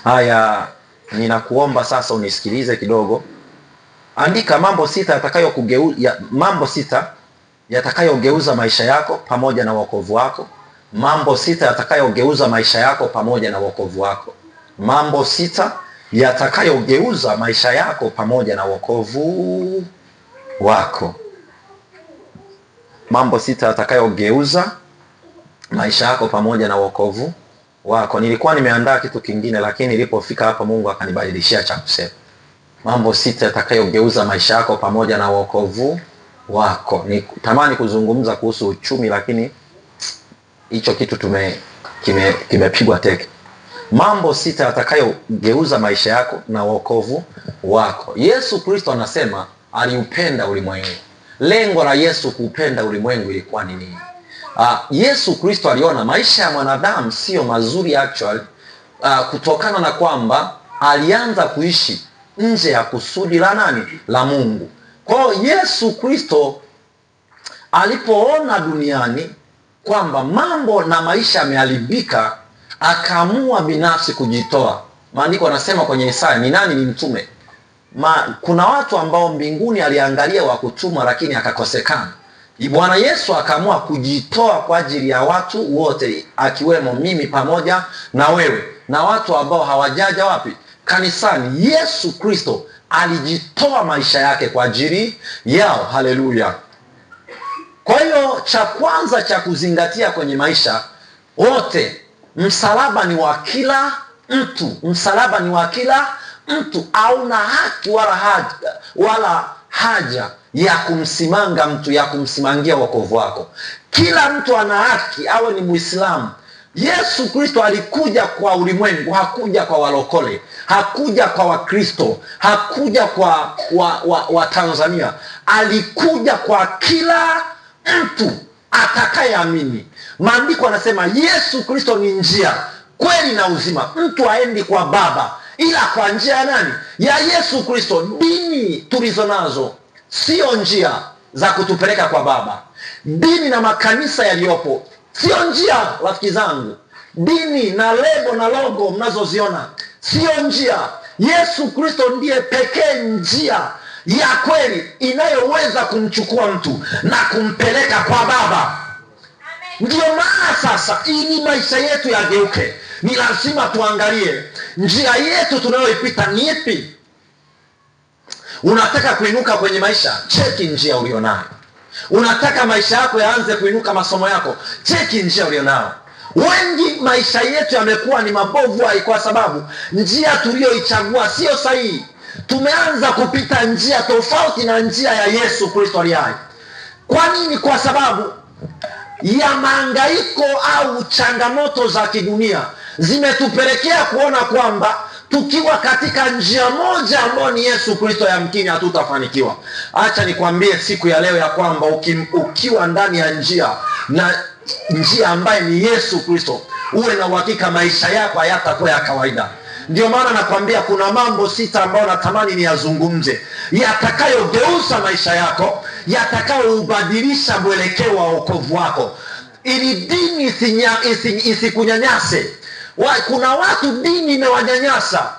Haya, ninakuomba sasa unisikilize kidogo. Andika mambo sita yatakayogeuza maisha yako pamoja na wokovu wako. Mambo sita yatakayogeuza maisha yako pamoja na wokovu wako. Mambo sita yatakayogeuza maisha yako pamoja na wokovu wako. Mambo sita yatakayogeuza maisha yako pamoja na wokovu wako. Nilikuwa nimeandaa kitu kingine, lakini nilipofika hapa Mungu akanibadilishia cha kusema. Mambo sita yatakayogeuza maisha yako pamoja na wokovu wako. Nitamani kuzungumza kuhusu uchumi, lakini hicho kitu kimepigwa teke. Mambo sita yatakayogeuza maisha yako na wokovu wako. Yesu Kristo anasema aliupenda ulimwengu. Lengo la Yesu kuupenda ulimwengu ilikuwa ni nini? Yesu Kristo aliona maisha ya mwanadamu sio mazuri actually, kutokana na kwamba alianza kuishi nje ya kusudi la nani? La Mungu. Kwa hiyo Yesu Kristo alipoona duniani kwamba mambo na maisha yameharibika, akaamua binafsi kujitoa. Maandiko anasema kwenye Isaya, ni nani ni mtume? Kuna watu ambao mbinguni aliangalia wa kutumwa lakini akakosekana. Bwana Yesu akaamua kujitoa kwa ajili ya watu wote, akiwemo mimi pamoja na wewe na watu ambao hawajaja wapi? Kanisani. Yesu Kristo alijitoa maisha yake kwa ajili yao. Haleluya! Kwa hiyo cha kwanza cha kuzingatia kwenye maisha wote, msalaba ni wa kila mtu. Msalaba ni wa kila mtu. Hauna haki wala haja ya kumsimanga mtu, ya kumsimangia wokovu wako. Kila mtu ana haki, awe ni Muislamu. Yesu Kristo alikuja kwa ulimwengu, hakuja kwa walokole, hakuja kwa Wakristo, hakuja kwa Watanzania. Alikuja kwa kila mtu atakayeamini. Maandiko anasema Yesu Kristo ni njia, kweli na uzima. Mtu haendi kwa Baba ila kwa njia ya nani? Ya Yesu Kristo. Dini tulizo nazo sio njia za kutupeleka kwa Baba. Dini na makanisa yaliyopo sio njia, rafiki zangu. Dini na lebo na logo mnazoziona sio njia. Yesu Kristo ndiye pekee njia ya kweli inayoweza kumchukua mtu na kumpeleka kwa Baba. Ndiyo maana sasa, ili maisha yetu yageuke, ni lazima tuangalie njia yetu tunayoipita ni ipi. Unataka kuinuka kwenye maisha, cheki njia ulionayo. Unataka maisha yako yaanze kuinuka, masomo yako, cheki njia ulionayo. Wengi maisha yetu yamekuwa ni mabovu kwa sababu njia tuliyoichagua sio sahihi. Tumeanza kupita njia tofauti na njia ya Yesu Kristo aliye hai. Kwa nini? Kwa sababu ya mahangaiko au changamoto za kidunia zimetupelekea kuona kwamba tukiwa katika njia moja ambayo ni Yesu Kristo, yamkini hatutafanikiwa. Acha nikwambie siku ya leo ya kwamba ukiwa ndani ya njia ambaye ni Yesu Kristo, uwe na uhakika maisha yako hayatakuwa ya kawaida. Ndio maana nakwambia kuna mambo sita ambayo natamani niyazungumze, yatakayogeuza maisha yako, yatakayoubadilisha mwelekeo wa wokovu wako, ili dini isikunyanyase. Kuna watu dini imewanyanyasa.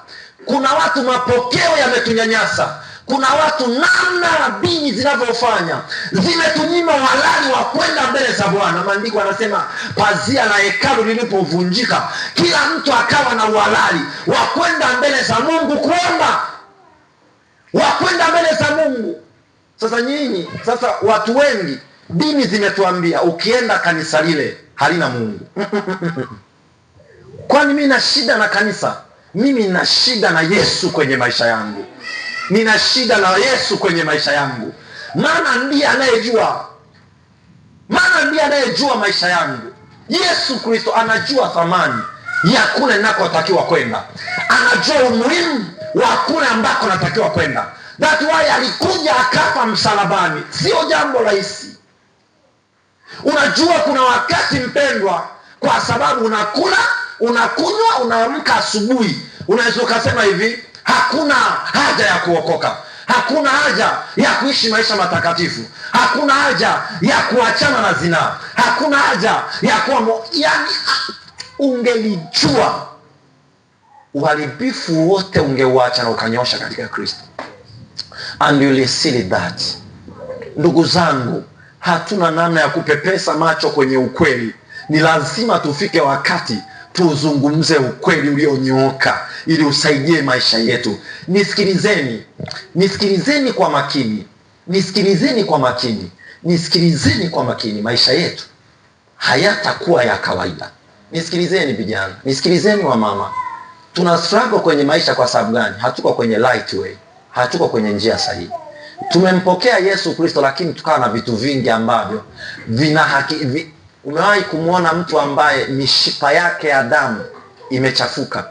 Kuna watu mapokeo yametunyanyasa. Kuna watu namna dini zinavyofanya zimetunyima uhalali wa kwenda mbele za Bwana. Maandiko anasema pazia la hekalu lilipovunjika, kila mtu akawa na uhalali wa kwenda mbele za Mungu kuomba, wa kwenda mbele za Mungu. Sasa watu wengi, dini zimetuambia ukienda kanisa lile halina Mungu. Kwani mimi na shida na kanisa? Mimi nina shida na Yesu kwenye maisha yangu. Nina shida na Yesu kwenye maisha yangu. Maana ndiye anayejua maisha yangu. Yesu Kristo anajua thamani ya kule ninakotakiwa kwenda. Anajua umuhimu wa kule ambako natakiwa kwenda. That's why alikuja akafa msalabani. Sio jambo rahisi. Unajua kuna wakati mpendwa, kwa sababu unakula, unakunywa, unaamka asubuhi, unaweza ukasema hivi, hakuna haja ya kuokoka, hakuna haja ya kuishi maisha matakatifu, hakuna haja ya kuachana na zinaa, hakuna haja ya kuwa yani, ungelijua uharibifu wote ungeuacha na ukanyosha katika Kristo. And you will see that. Ndugu zangu, hatuna namna ya kupepesa macho kwenye ukweli. Ni lazima tufike wakati tuzungumze ukweli ulionyooka ili usaidie maisha yetu. Nisikilizeni kwa makini. Nisikilizeni kwa makini. Maisha yetu hayatakuwa ya kawaida. Nisikilizeni vijana, nisikilizeni wa mama. Tuna struggle kwenye maisha kwa sababu gani? Hatuko kwenye right way. Hatuko kwenye njia sahihi. Tumempokea Yesu Kristo, lakini tukawa na vitu vingi ambavyo umewahi kumwona mtu ambaye mishipa yake ya damu imechafuka,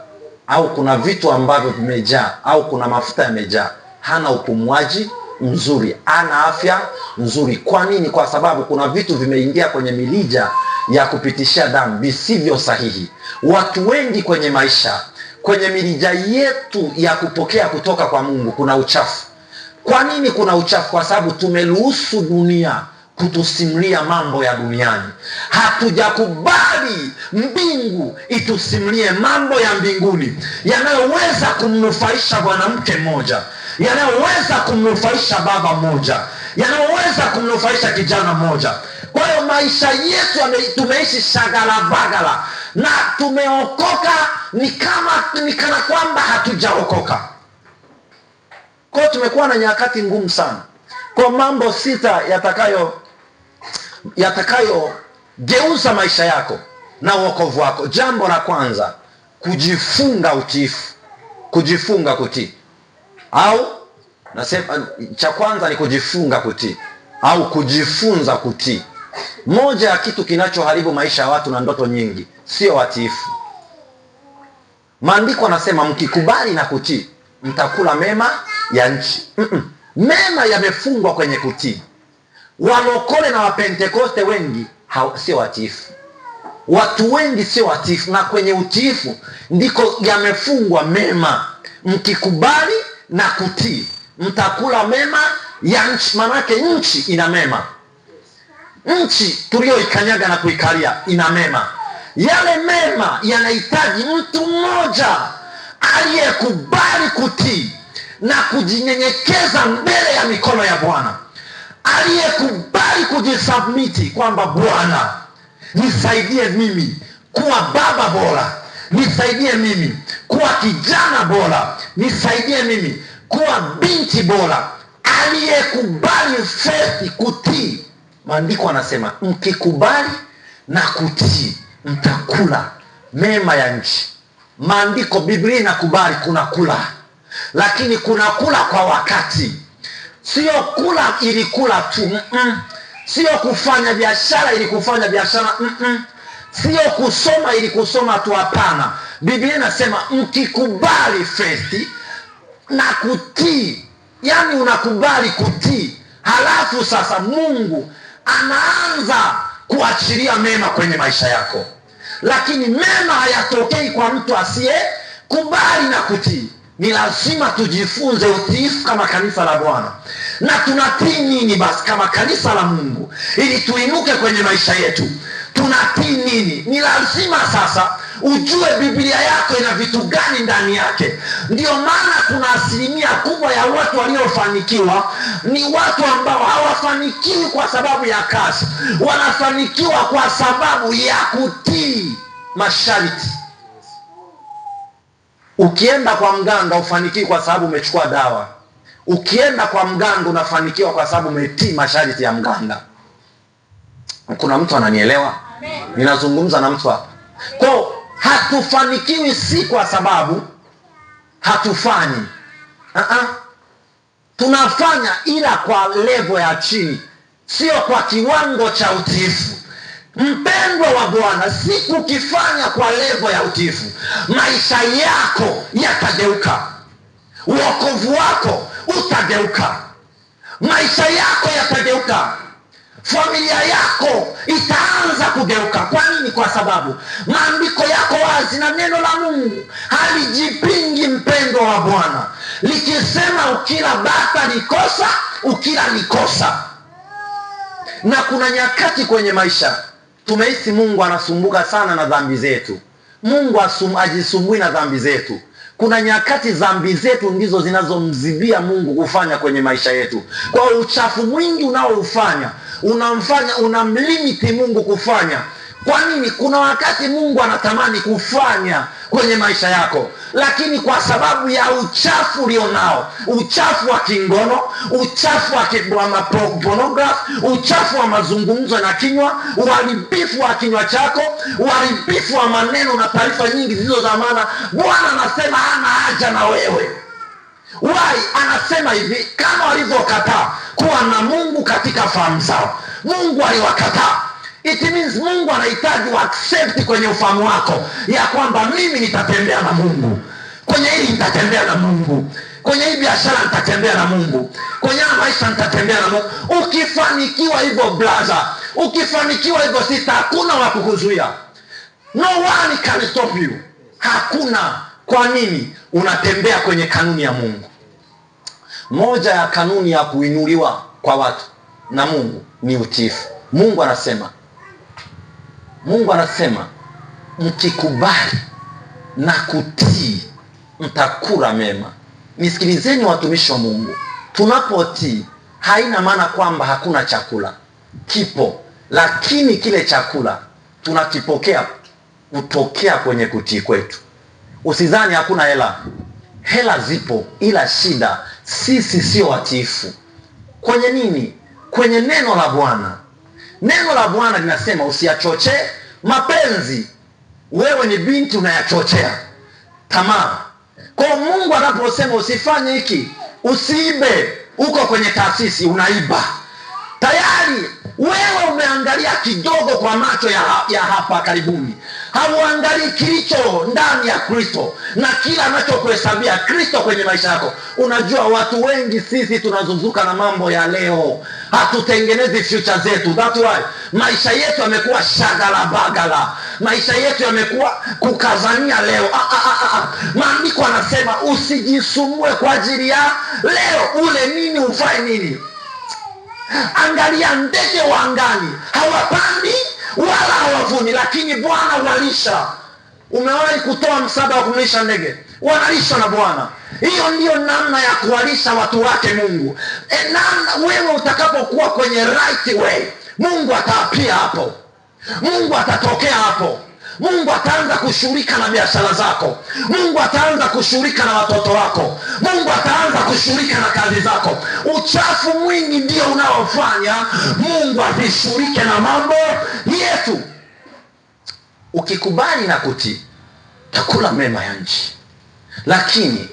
au kuna vitu ambavyo vimejaa, au kuna mafuta yamejaa, hana upumuaji mzuri, hana afya nzuri. Kwa nini? Kwa sababu kuna vitu vimeingia kwenye milija ya kupitishia damu visivyo sahihi. Watu wengi kwenye maisha, kwenye milija yetu ya kupokea kutoka kwa Mungu kuna uchafu. Kwa nini kuna uchafu? Kwa sababu tumeruhusu dunia kutusimulia mambo ya duniani. Hatujakubali mbingu itusimulie mambo ya mbinguni yanayoweza kumnufaisha mwanamke mmoja, yanayoweza kumnufaisha baba mmoja, yanayoweza kumnufaisha kijana mmoja. Kwa hiyo maisha yetu tumeishi shagala bagala na tumeokoka ni kana kwamba hatujaokoka. Kwa hiyo tumekuwa na nyakati ngumu sana. Kwa mambo 6 yatakayogeuza maisha yako na wokovu wako. Jambo la kwanza, kujifunga utiifu. Kujifunga kutii. Au nasema cha kwanza ni kujifunga kutii au kujifunza kutii. Moja ya kitu kinachoharibu maisha ya watu na ndoto nyingi sio watiifu. Maandiko yanasema mkikubali na kutii mtakula mema ya nchi. Mema yamefungwa kwenye kutii. Walokole na Wapentekoste wengi sio watiifu. Watu wengi sio watiifu, na kwenye utiifu ndiko yamefungwa mema. Mkikubali na kutii mtakula mema ya nchi. Manake nchi ina mema. Nchi tulioikanyaga na kuikalia ina mema. Yale mema yanahitaji mtu mmoja aliyekubali kutii na kujinyenyekeza mbele ya mikono ya Bwana, aliyekubali kujisubmiti kwamba Bwana, nisaidie mimi kuwa baba bora, nisaidie mimi kuwa kijana bora, nisaidie mimi kuwa binti bora, aliyekubali first kutii. Maandiko anasema mkikubali na kutii mtakula mema ya nchi. Maandiko, Biblia inakubali kuna kula, lakini kuna kula kwa wakati. Sio kula ili kula tu. Sio kufanya biashara ili kufanya biashara. Sio kusoma ili kusoma tu, hapana. Biblia inasema mkikubali first na kutii. Yani unakubali kutii, halafu sasa Mungu anaanza kuachilia mema kwenye maisha yako. Lakini mema hayatokei kwa mtu asiyekubali na kutii. Ni lazima tujifunze utiifu kama kanisa la Bwana. Na tunatii nini basi kama kanisa la Mungu ili tuinuke kwenye maisha yetu? Tunatii nini? Ni lazima sasa ujue Biblia yako ina vitu gani ndani yake. Ndio maana kuna asilimia kubwa ya watu waliofanikiwa ni watu ambao hawafanikiwi kwa sababu ya kazi, wanafanikiwa kwa sababu ya kutii masharti. Ukienda kwa mganga ufanikiwi kwa sababu umechukua dawa. Ukienda kwa mganga unafanikiwa kwa sababu umetii masharti ya mganga. Kuna mtu ananielewa? Ninazungumza na mtu hapa. Kwa hatufanikiwi si kwa sababu hatufanyi. Tunafanya ila kwa level ya chini, sio kwa kiwango cha utiifu. Mpendwa wa Bwana, siku ukifanya kwa level ya utiifu, maisha yako yatageuka. Wokovu wako utageuka. Maisha yako yatageuka. Familia yako itaanza kugeuka. Kwa nini? Kwa sababu maandiko yako wazi na neno la Mungu halijipingi, mpendwa wa Bwana, likisema ukila bata ni kosa, ukila ni kosa. Na kuna nyakati kwenye maisha tumehisi Mungu anasumbuka sana na dhambi zetu. Mungu ajisumbui na dhambi zetu. Kuna nyakati dhambi zetu ndizo zinazomzibia Mungu kufanya kwenye maisha yetu. Kwa uchafu mwingi unaoufanya unamlimiti Mungu kufanya. Kwa nini? Kuna wakati Mungu anatamani kufanya kwenye maisha yako, lakini kwa sababu ya uchafu ulionao, uchafu wa kingono, uchafu wa pornography, uchafu wa mazungumzo na kinywa, uharibifu wa kinywa chako, uharibifu wa maneno na taarifa nyingi zilizo za maana, Bwana anasema hana haja na wewe. Why? Anasema hivi, kama walivyokataa kuwa na Mungu katika fahamu zao, Mungu aliwakataa. It means Mungu anahitaji accept kwenye ufahamu wako ya kwamba mimi nitatembea na Mungu. Kwenye hili nitatembea na Mungu. Kwenye hii biashara nitatembea na Mungu. Kwenye maisha nitatembea na Mungu. Ukifanikiwa hivyo brother, ukifanikiwa hivyo sister, hakuna wa kukuzuia. No one can stop you. Hakuna. Kwa nini? Unatembea kwenye kanuni ya Mungu. Moja ya kanuni ya kuinuliwa kwa watu na Mungu ni utiifu. Mungu anasema mkikubali na kutii mtakula mema. Nisikilizeni watumishi wa Mungu, tunapotii haina maana kwamba hakuna chakula. Kipo, lakini kile chakula tunakipokea kutokea kwenye kutii kwetu. Usizani hakuna hela. Hela zipo, ila shida sisi sio watiifu. Kwenye nini? Kwenye neno la Bwana. Neno la Bwana linasema usiyachochee mapenzi. Wewe ni binti, unayachochea tamaa. Kwa Mungu anaposema usifanye hiki, usiibe, uko kwenye taasisi unaiba, tayari wewe umeangalia kidogo kwa macho ya hapa karibuni. Hauangalii kilicho ndani ya Kristo na kila anachokuhesabia Kristo kwenye maisha yako. Unajua watu wengi sisi tunazunguka na mambo ya leo, hatutengenezi future zetu. That's why maisha yetu yamekuwa shagala bagala, maisha yetu yamekuwa kukazania leo. Maandiko anasema usijisumbue kwa ajili ya leo, ule nini ufae nini. Angalia ndege wa angani, hawapandi wala hawavuni, lakini Bwana walisha. Umewahi kutoa msaada wa kumlisha ndege? Wanalisha na Bwana. Hiyo ndiyo namna ya kuwalisha watu wake Mungu. Wewe utakapokuwa kwenye right way, Mungu ataapia hapo, Mungu atatokea hapo. Mungu ataanza kushughulika na biashara zako. Mungu ataanza kushughulika na watoto wako. Mungu ataanza kushughulika na kazi zako. Uchafu mwingi ndio unaofanya Mungu asishughulike na mambo yetu. Ukikubali na kutii, utakula mema ya nchi. Lakini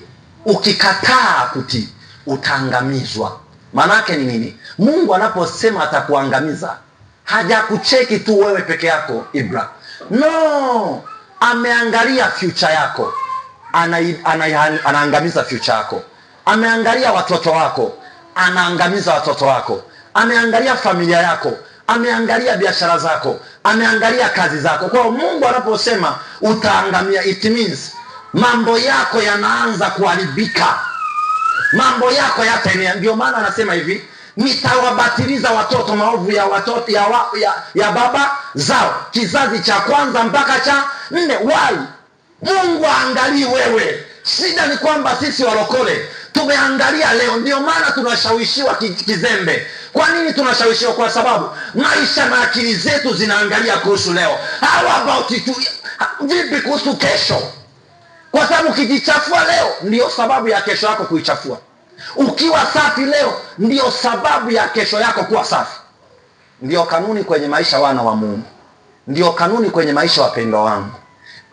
ukikataa kutii, utaangamizwa. Maanake ni nini? Mungu anaposema atakuangamiza, hajakucheki tu wewe peke yako Ibra. No, ameangalia future yako. Anaangamiza future yako. Ameangalia watoto wako, anaangamiza watoto wako. Ameangalia familia yako, ameangalia biashara zako, ameangalia kazi zako. Kwa Mungu anaposema utaangamia, it means mambo yako yanaanza kuharibika. Mambo yako yataenea. Ndio maana anasema hivi, nitawabatiliza watoto maovu ya baba zao, kizazi cha kwanza mpaka cha 4. Why? Mungu aangalii wewe. Shida ni kwamba sisi walokole tumeangalia leo, ndio maana tunashawishiwa kizembe. Kwa nini tunashawishiwa? Kwa sababu maisha na akili zetu zinaangalia kuhusu leo. How about vipi kuhusu kesho? Kwa sababu ukijichafua leo, ndio sababu ya kesho yako kuichafua. Ukiwa safi leo, ndio sababu ya kesho yako kuwa safi. Ndio kanuni kwenye maisha wana wa Mungu. Ndio kanuni kwenye maisha wapendwa wangu.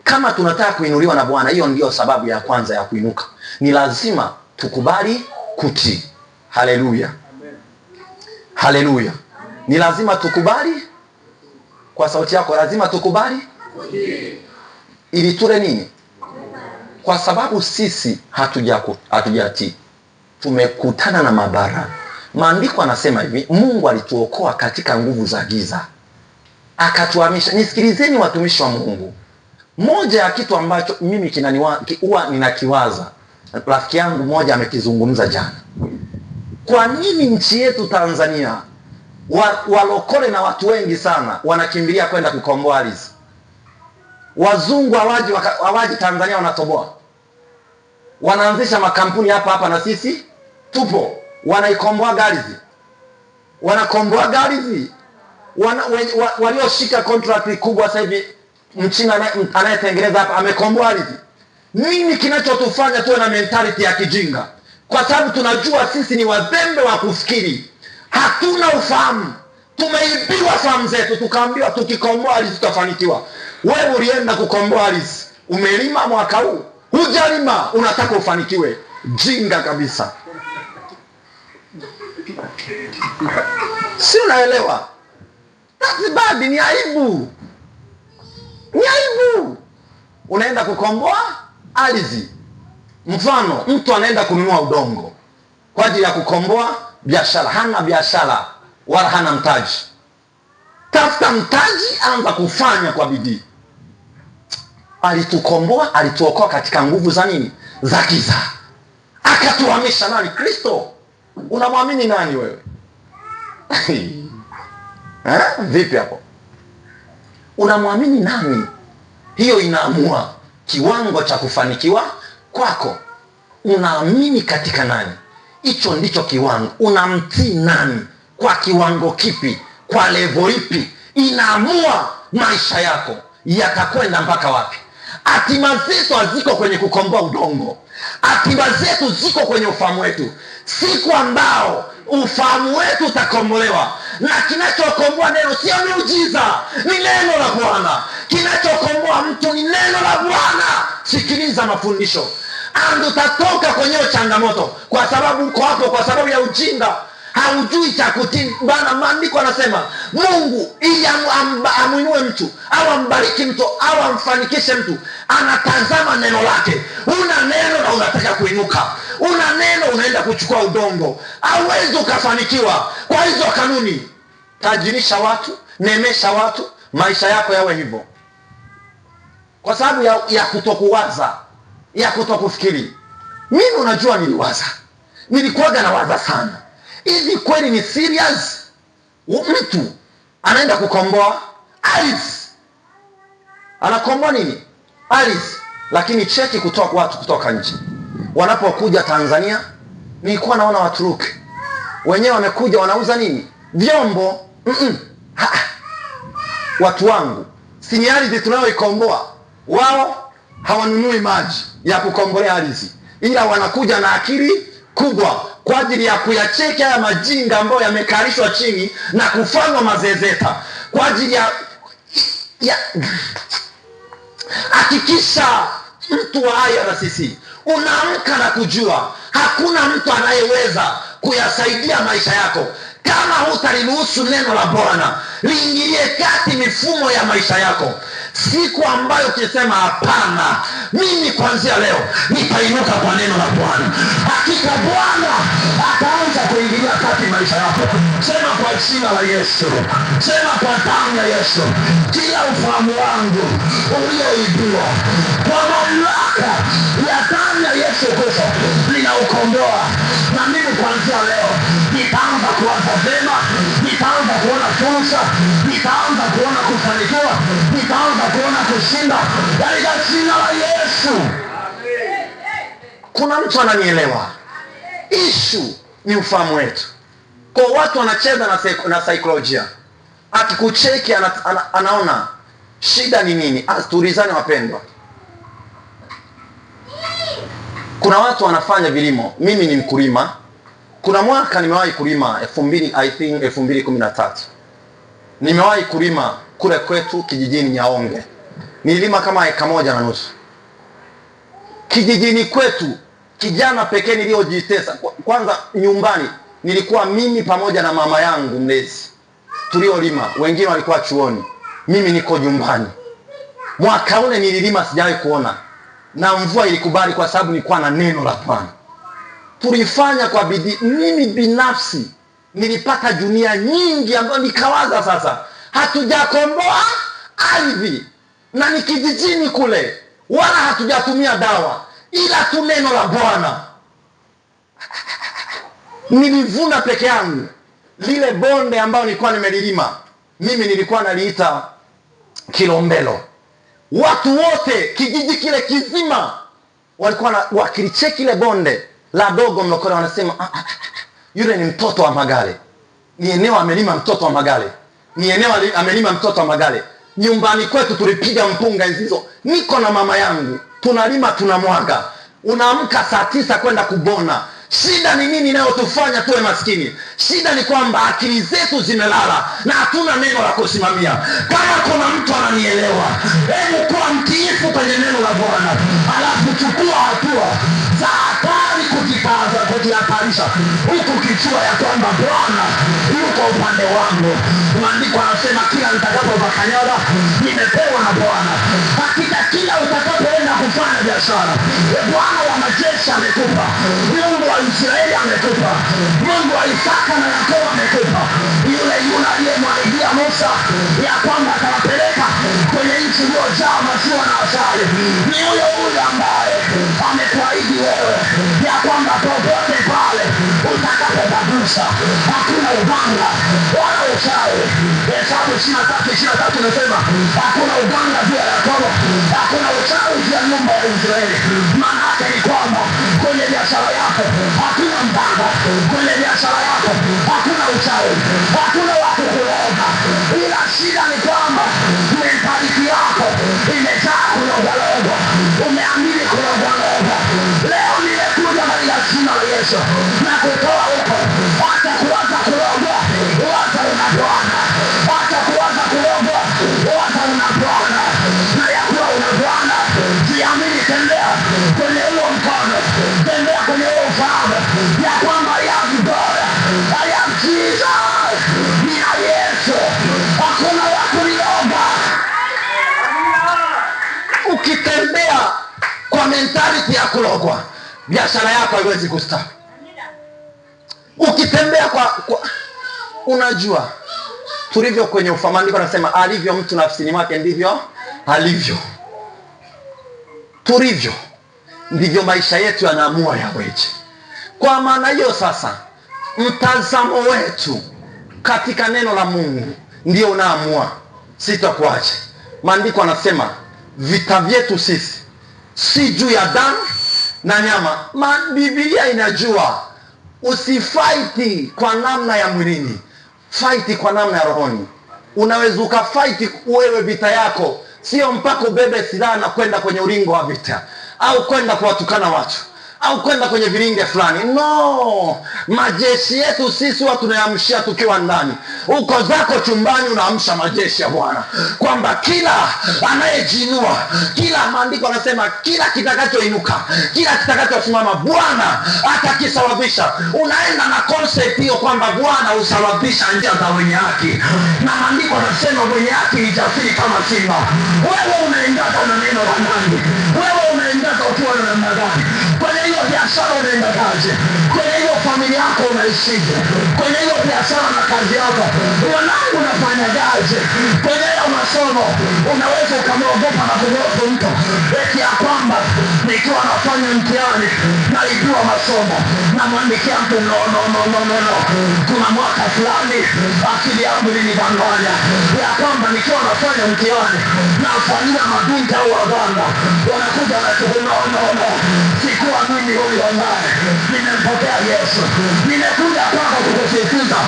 Kama tunataka kuinuliwa na Bwana, hiyo ndio sababu ya kwanza ya kuinuka. Ni lazima tukubali kutii. Haleluya. Haleluya. Ni lazima tukubali. Kwa sauti yako, lazima tukubali kutii. Ili tule nini? Kwa sababu sisi hatujatii. Tumekutana na mabara. Maandiko anasema hivi, Mungu alituokoa katika nguvu za giza, akatuhamisha. Nisikilizeni watumishi wa Mungu. Moja ya kitu ambacho mimi huwa ninakiwaza, rafiki yangu mmoja amekizungumza jana. Kwa nini nchi yetu Tanzania walokole na watu wengi sana wanakimbilia kwenda kukomboa ardhi? Wazungu hawaji Tanzania wanatoboa. wanaanzisha makampuni hapa na sisi tupo, wanaikomboa ardhi, wanakomboa ardhi, walioshika contract kubwa sasa hivi. Mchina anayetengeneza hapa amekomboa ardhi. Nini kinachotufanya tuwe na mentality ya kijinga? Kwa sababu tunajua sisi ni wazembe wa kufikiri, hatuna ufahamu, tumeibiwa fahamu zetu, tukaambiwa tukikomboa ardhi tutafanikiwa. Wewe ulienda kukomboa ardhi, umelima mwaka huu, hujalima, unataka ufanikiwe. Jinga kabisa, si unaelewa? That's bad, ni aibu, ni aibu. Unaenda kukomboa ardhi. Mfano, mtu anaenda kununua udongo kwa ajili ya kukomboa biashara, hana biashara wala hana mtaji. Tafuta mtaji, anza kufanya kwa bidii. Alitukomboa, alituokoa katika nguvu za nini? Za giza. Akatuhamisha nani? Kristo. Unamwamini nani wewe? Vipi hapo? Unamwamini nani? Hiyo inaamua kiwango cha kufanikiwa kwako. Unaamini katika nani? Hicho ndicho kiwango. Unamtii nani? Kwa kiwango kipi? Kwa level ipi? Inaamua maisha yako yatakwenda mpaka wapi. Hatima zetu haziko kwenye kukomboa udongo, hatima zetu ziko kwenye ufahamu wetu. Siku ambao ufahamu wetu utakombolewa, na kinachokomboa neno sio miujiza, ni neno la Bwana. Kinachokomboa mtu ni neno la Bwana. Sikiliza mafundisho, ando utatoka kwenye changamoto, kwa sababu uko hapo kwa sababu ya ujinga. Haujui cha kutii bana. Maandiko anasema Mungu ili amuinue mtu au ambariki mtu au amfanikishe mtu, anatazama neno lake. Una neno na unataka kuinuka, una neno unaenda kuchukua udongo, hauwezi ukafanikiwa kwa hizo kanuni. Tajirisha watu, nemesha watu, maisha yako yawe hivyo, kwa sababu ya kutokuwaza, ya kutokufikiri. Mimi unajua niliwaza, nilikuwaga na waza sana. Hivi kweli ni serious? Mtu anaenda kukomboa ardhi, anakomboa nini? Ardhi. Lakini cheki kutoka watu kutoka nje wanapokuja Tanzania, nilikuwa naona Waturuki wenyewe wamekuja, wanauza nini? Vyombo. Watu wangu, si ni ardhi tunayoikomboa? Wao hawanunui maji ya kukombolea ardhi, ila wanakuja na akili kubwa kwa ajili ya kuyacheki haya majinga ambayo yamekalishwa chini na kufanywa mazezeta kwa ajili ya hakikisha mtu wa IRCC unaamka na kujua hakuna mtu anayeweza kuyasaidia maisha yako kama hutaliruhusu neno la Bwana liingilie kati mifumo ya maisha yako. Siku ambayo ukisema hapana, mimi kuanzia leo nitainuka kwa neno la Bwana, hakika Bwana ataanza kuingilia kati maisha yako. Sema kwa jina la Yesu, sema kwa damu ya Yesu, kila ufahamu wangu ulioibiwa kwa mamlaka ya damu ya Yesu Kristo ninaukomboa. Na mimi kuanzia leo nitaanza kuwaza vema, nitaanza kuona fursa, nitaanza kuona kufanikiwa, nitaanza kuona kushinda katika jina la Yesu. Kuna mtu ananielewa? Issue ni ufahamu wetu. Kwa watu wanacheza na saikolojia. Akikucheki anaona shida ni nini? Tulizane wapendwa. Kuna watu wanafanya vilimo. Mimi ni mkulima. Kuna mwaka nimewahi kulima 2013. Nimewahi kulima kule kwetu kijijini Nyaonge. Nililima kama 1.5 kijijini kwetu. Kijana pekee niliojitesa. Kwanza nyumbani nilikuwa mimi pamoja na mama yangu mlezi tuliolima, wengine walikuwa chuoni, mimi niko nyumbani. Mwaka ule nililima sijawahi kuona, na mvua ilikubali kwa sababu nilikuwa na neno la Bwana. Tulifanya kwa bidii. Mimi binafsi nilipata dunia nyingi ambayo nikawaza sasa hatujakomboa ardhi na ni kijijini kule, wala hatujatumia dawa, ila tu neno la Bwana. Nilivuna peke yangu lile bonde ambalo nilikuwa nimelilima. Mimi nilikuwa naliita Kilombero. Watu wote kijiji kile kizima walikuwa wakilicheki ile bonde la Dogo Mlokole wanasema yule ni mtoto wa Magale. Ni eneo amelima mtoto wa Magale. Ni eneo amelima mtoto wa Magale. Nyumbani kwetu tulipiga mpunga hizo. Niko na mama yangu. Tunalima tunamwaga. Unaamka saa 9 kwenda kubona. Shida ni nini inayotufanya tuwe maskini? Shida ni kwamba akili zetu zimelala na hatuna neno la kusimamia. Kama kuna mtu ananielewa, hebu kuwa mtiifu kwenye neno la Bwana, alafu chukua hatua za hatari kujihatarisha, huku kichua ya kwamba Bwana yuko upande wangu. Maandiko anasema kila nitakapokanyaga nimepewa na Bwana. Hakika kila utakapoenda kufanya biashara, Bwana wa majeshi amekupa. Mungu wa Israeli amekupa. Mungu wa Isaka na Yakobo amekupa. Yule aliyemwahidia Musa ya kwamba atawapeleka kwenye nchi iliyojaa maziwa na asali, ni yule ambaye amekuahidi wewe ya kwamba popote pale utakapopagusa hakuna uganga wala uchawi. Hesabu 23:23 inasema hakuna uganga juu ya Yakobo, hakuna uchawi juu ya nyumba ya Israeli. Maana yake ni kwamba kwenye biashara yako hakuna mganga, kwenye biashara yako hakuna uchawi, hakuna watu kuloga. Ila shida ni kwamba mentality yako imejaa kulogaloga, umeamini kulogaloga. Leo nimekuja katika jina la Yesu na kutoa huko. Acha kuwaza kuloga, wacha una Bwana. Acha kuwaza kuloga, wacha una Bwana. Na ya kuwa una Bwana, jiamini, tembea kwenye huo mkono, tembea kwenye huo ufahamu ya kwamba I am God, I am Jesus, ni ya Yesu, hakuna wa kuloga. Ukitembea kwa mentality ya kulogwa, biashara yako haiwezi kustawi. Ukitembea kwa unajua tulivyo kwenye ufahamu, andiko nasema alivyo mtu nafsini mwake ndivyo alivyo. Tulivyo ndivyo maisha yetu yanaamua yaweje. Kwa maana hiyo sasa, mtazamo wetu katika neno la Mungu ndio unaamua sitakuache. Maandiko anasema vita vyetu sisi si juu ya damu na nyama. Biblia inajua usifight kwa namna ya mwilini, fight kwa namna ya rohoni. Unaweza ukafight wewe, vita yako sio mpaka ubebe silaha na kwenda kwenye ulingo wa vita au kwenda kuwatukana watu au kwenda kwenye vilinge fulani. No, majeshi yetu sisi watu tunayamshia tukiwa ndani. Uko zako chumbani unaamsha majeshi ya Bwana, kwamba kila anayejinua, kila maandiko anasema kila kitakachoinuka, kila kitakachosimama Bwana atakisawabisha. Unaenda na concept hiyo kwamba Bwana usawabisha njia za wenye haki, na maandiko anasema wenye haki ni jasiri kama simba. Wewe unaendaka na neno la nani? Wewe unaendaka ukiwa na namna gani? Kwenye hiyo biashara unaenda kazi, kwenye hiyo familia yako unaishije, kwenye hiyo biashara na kazi yako wanangu unafanya kazi, kwenye hiyo masomo unaweza ukamwogopa na kugofu mtu eti ya kwamba nikiwa nafanya mtihani nalijua masomo na mwandikia mtu no. Kuna mwaka fulani akili yangu ilinidanganya ya kwamba nikiwa nafanya mtihani nafanyia mabinti au waganga, wanakuja na no. Sikuwa mimi huyo ambaye nimempokea Yesu. Nimekuja kwako kukusisitiza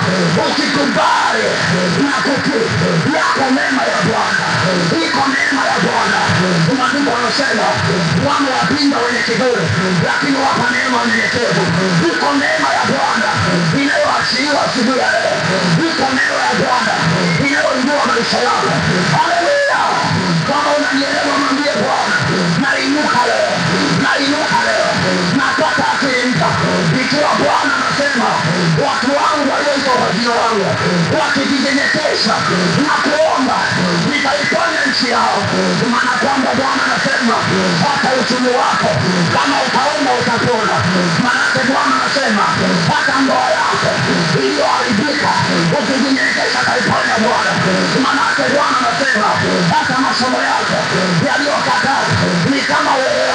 usikubali na kutii yako neema ya Bwana. Iko neema ya Bwana. Maandiko yanasema wamewapinga wenye kiburi, lakini wapa neema wanyenyekevu. Iko neema ya Bwana inayoachiliwa asubuhi ya leo. Iko neema ya Bwana inayoinua maisha yako. Haleluya! Kama unanielewa mwambie Bwana, nainuka leo, nainuka leo, napata akilimka. Ikiwa Bwana anasema watu wangu walioitwa kwa jina langu wakijinyenyekesha na kuomba nitaiponya nchi yao. Maana kwamba Bwana anasema hata uchumi wako kama utaomba utapona. Maana Bwana anasema hata ndoa yako iliyoharibika ukijinyenyekesha ataiponya Bwana. Maana Bwana anasema hata masomo yako yaliyokataa ni kama wewe.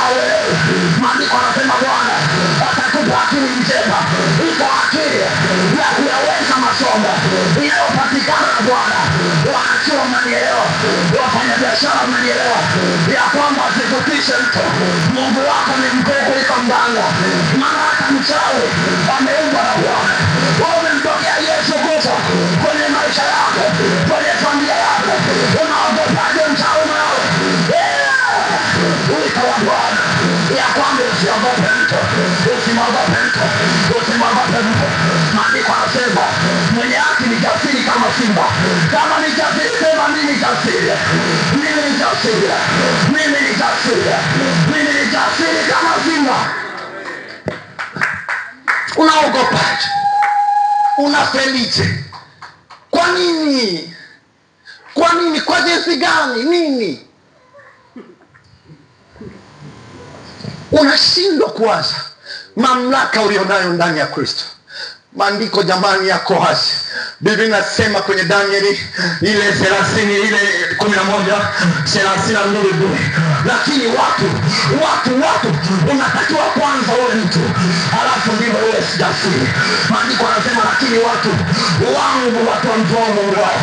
Maandiko anasema Bwana atakupa akili njema. Iko akili ya kuyaweza masomo inayopatikana wanajulikana na Bwana, wanachua mnanielewa, wafanya biashara mnanielewa, ya kwamba asikutishe mtu. Mungu wako ni mkuu kuliko mganga, maana hata mchawi ameumbwa na Bwana. Wewe umempokea Yesu Kristo kwenye maisha yako, kwenye familia yako, unaogopaje mchawi nao? Wito wa Bwana ya kwamba usiogope mtu, usimwogope mtu, usimwogope mtu. Maandiko yanasema mwenye haki ni jasiri kama simba. Kama ni jasiri, sema mimi jasiri, mimi ni jasiri, mimi ni jasiri, mimi ni jasiri kama simba. Unaogopaje? Unafelije? Kwa nini? Kwa nini? Kwa jinsi gani? Nini? Unashindwa kuwaza mamlaka ulionayo ndani ya Kristo. Maandiko jamani yako wazi. Biblia inasema kwenye Danieli ile 11:32, lakini watu unatakiwa kwanza uwe mtu, alafu ndio uwe jasiri. Maandiko yanasema lakini watu wangu, watu wa Mungu wao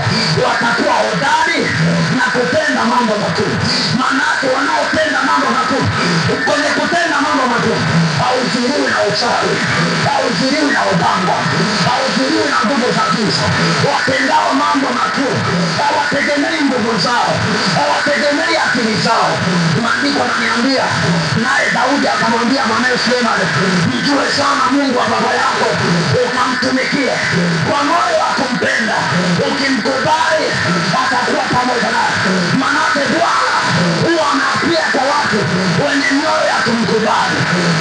watakuwa hodari na kutenda mambo makuu. Maana wanaotenda mambo makuu, kwenye kutenda mambo makuu hauzuiliwi na uchawi, hauzuiliwi na uganga, hauzuiliwi na nguvu za giza. Watendao mambo makuu hawategemei nguvu zao, hawategemei akili zao. Maandiko yananiambia, naye Daudi akamwambia mwanae Sulemani, mjue sana Mungu wa baba yako, ukamtumikie kwa moyo wa kumpenda, ukimkubali atakuwa pamoja naye. Manake Bwana huwa anaapia kwa watu wenye mioyo ya kumkubali,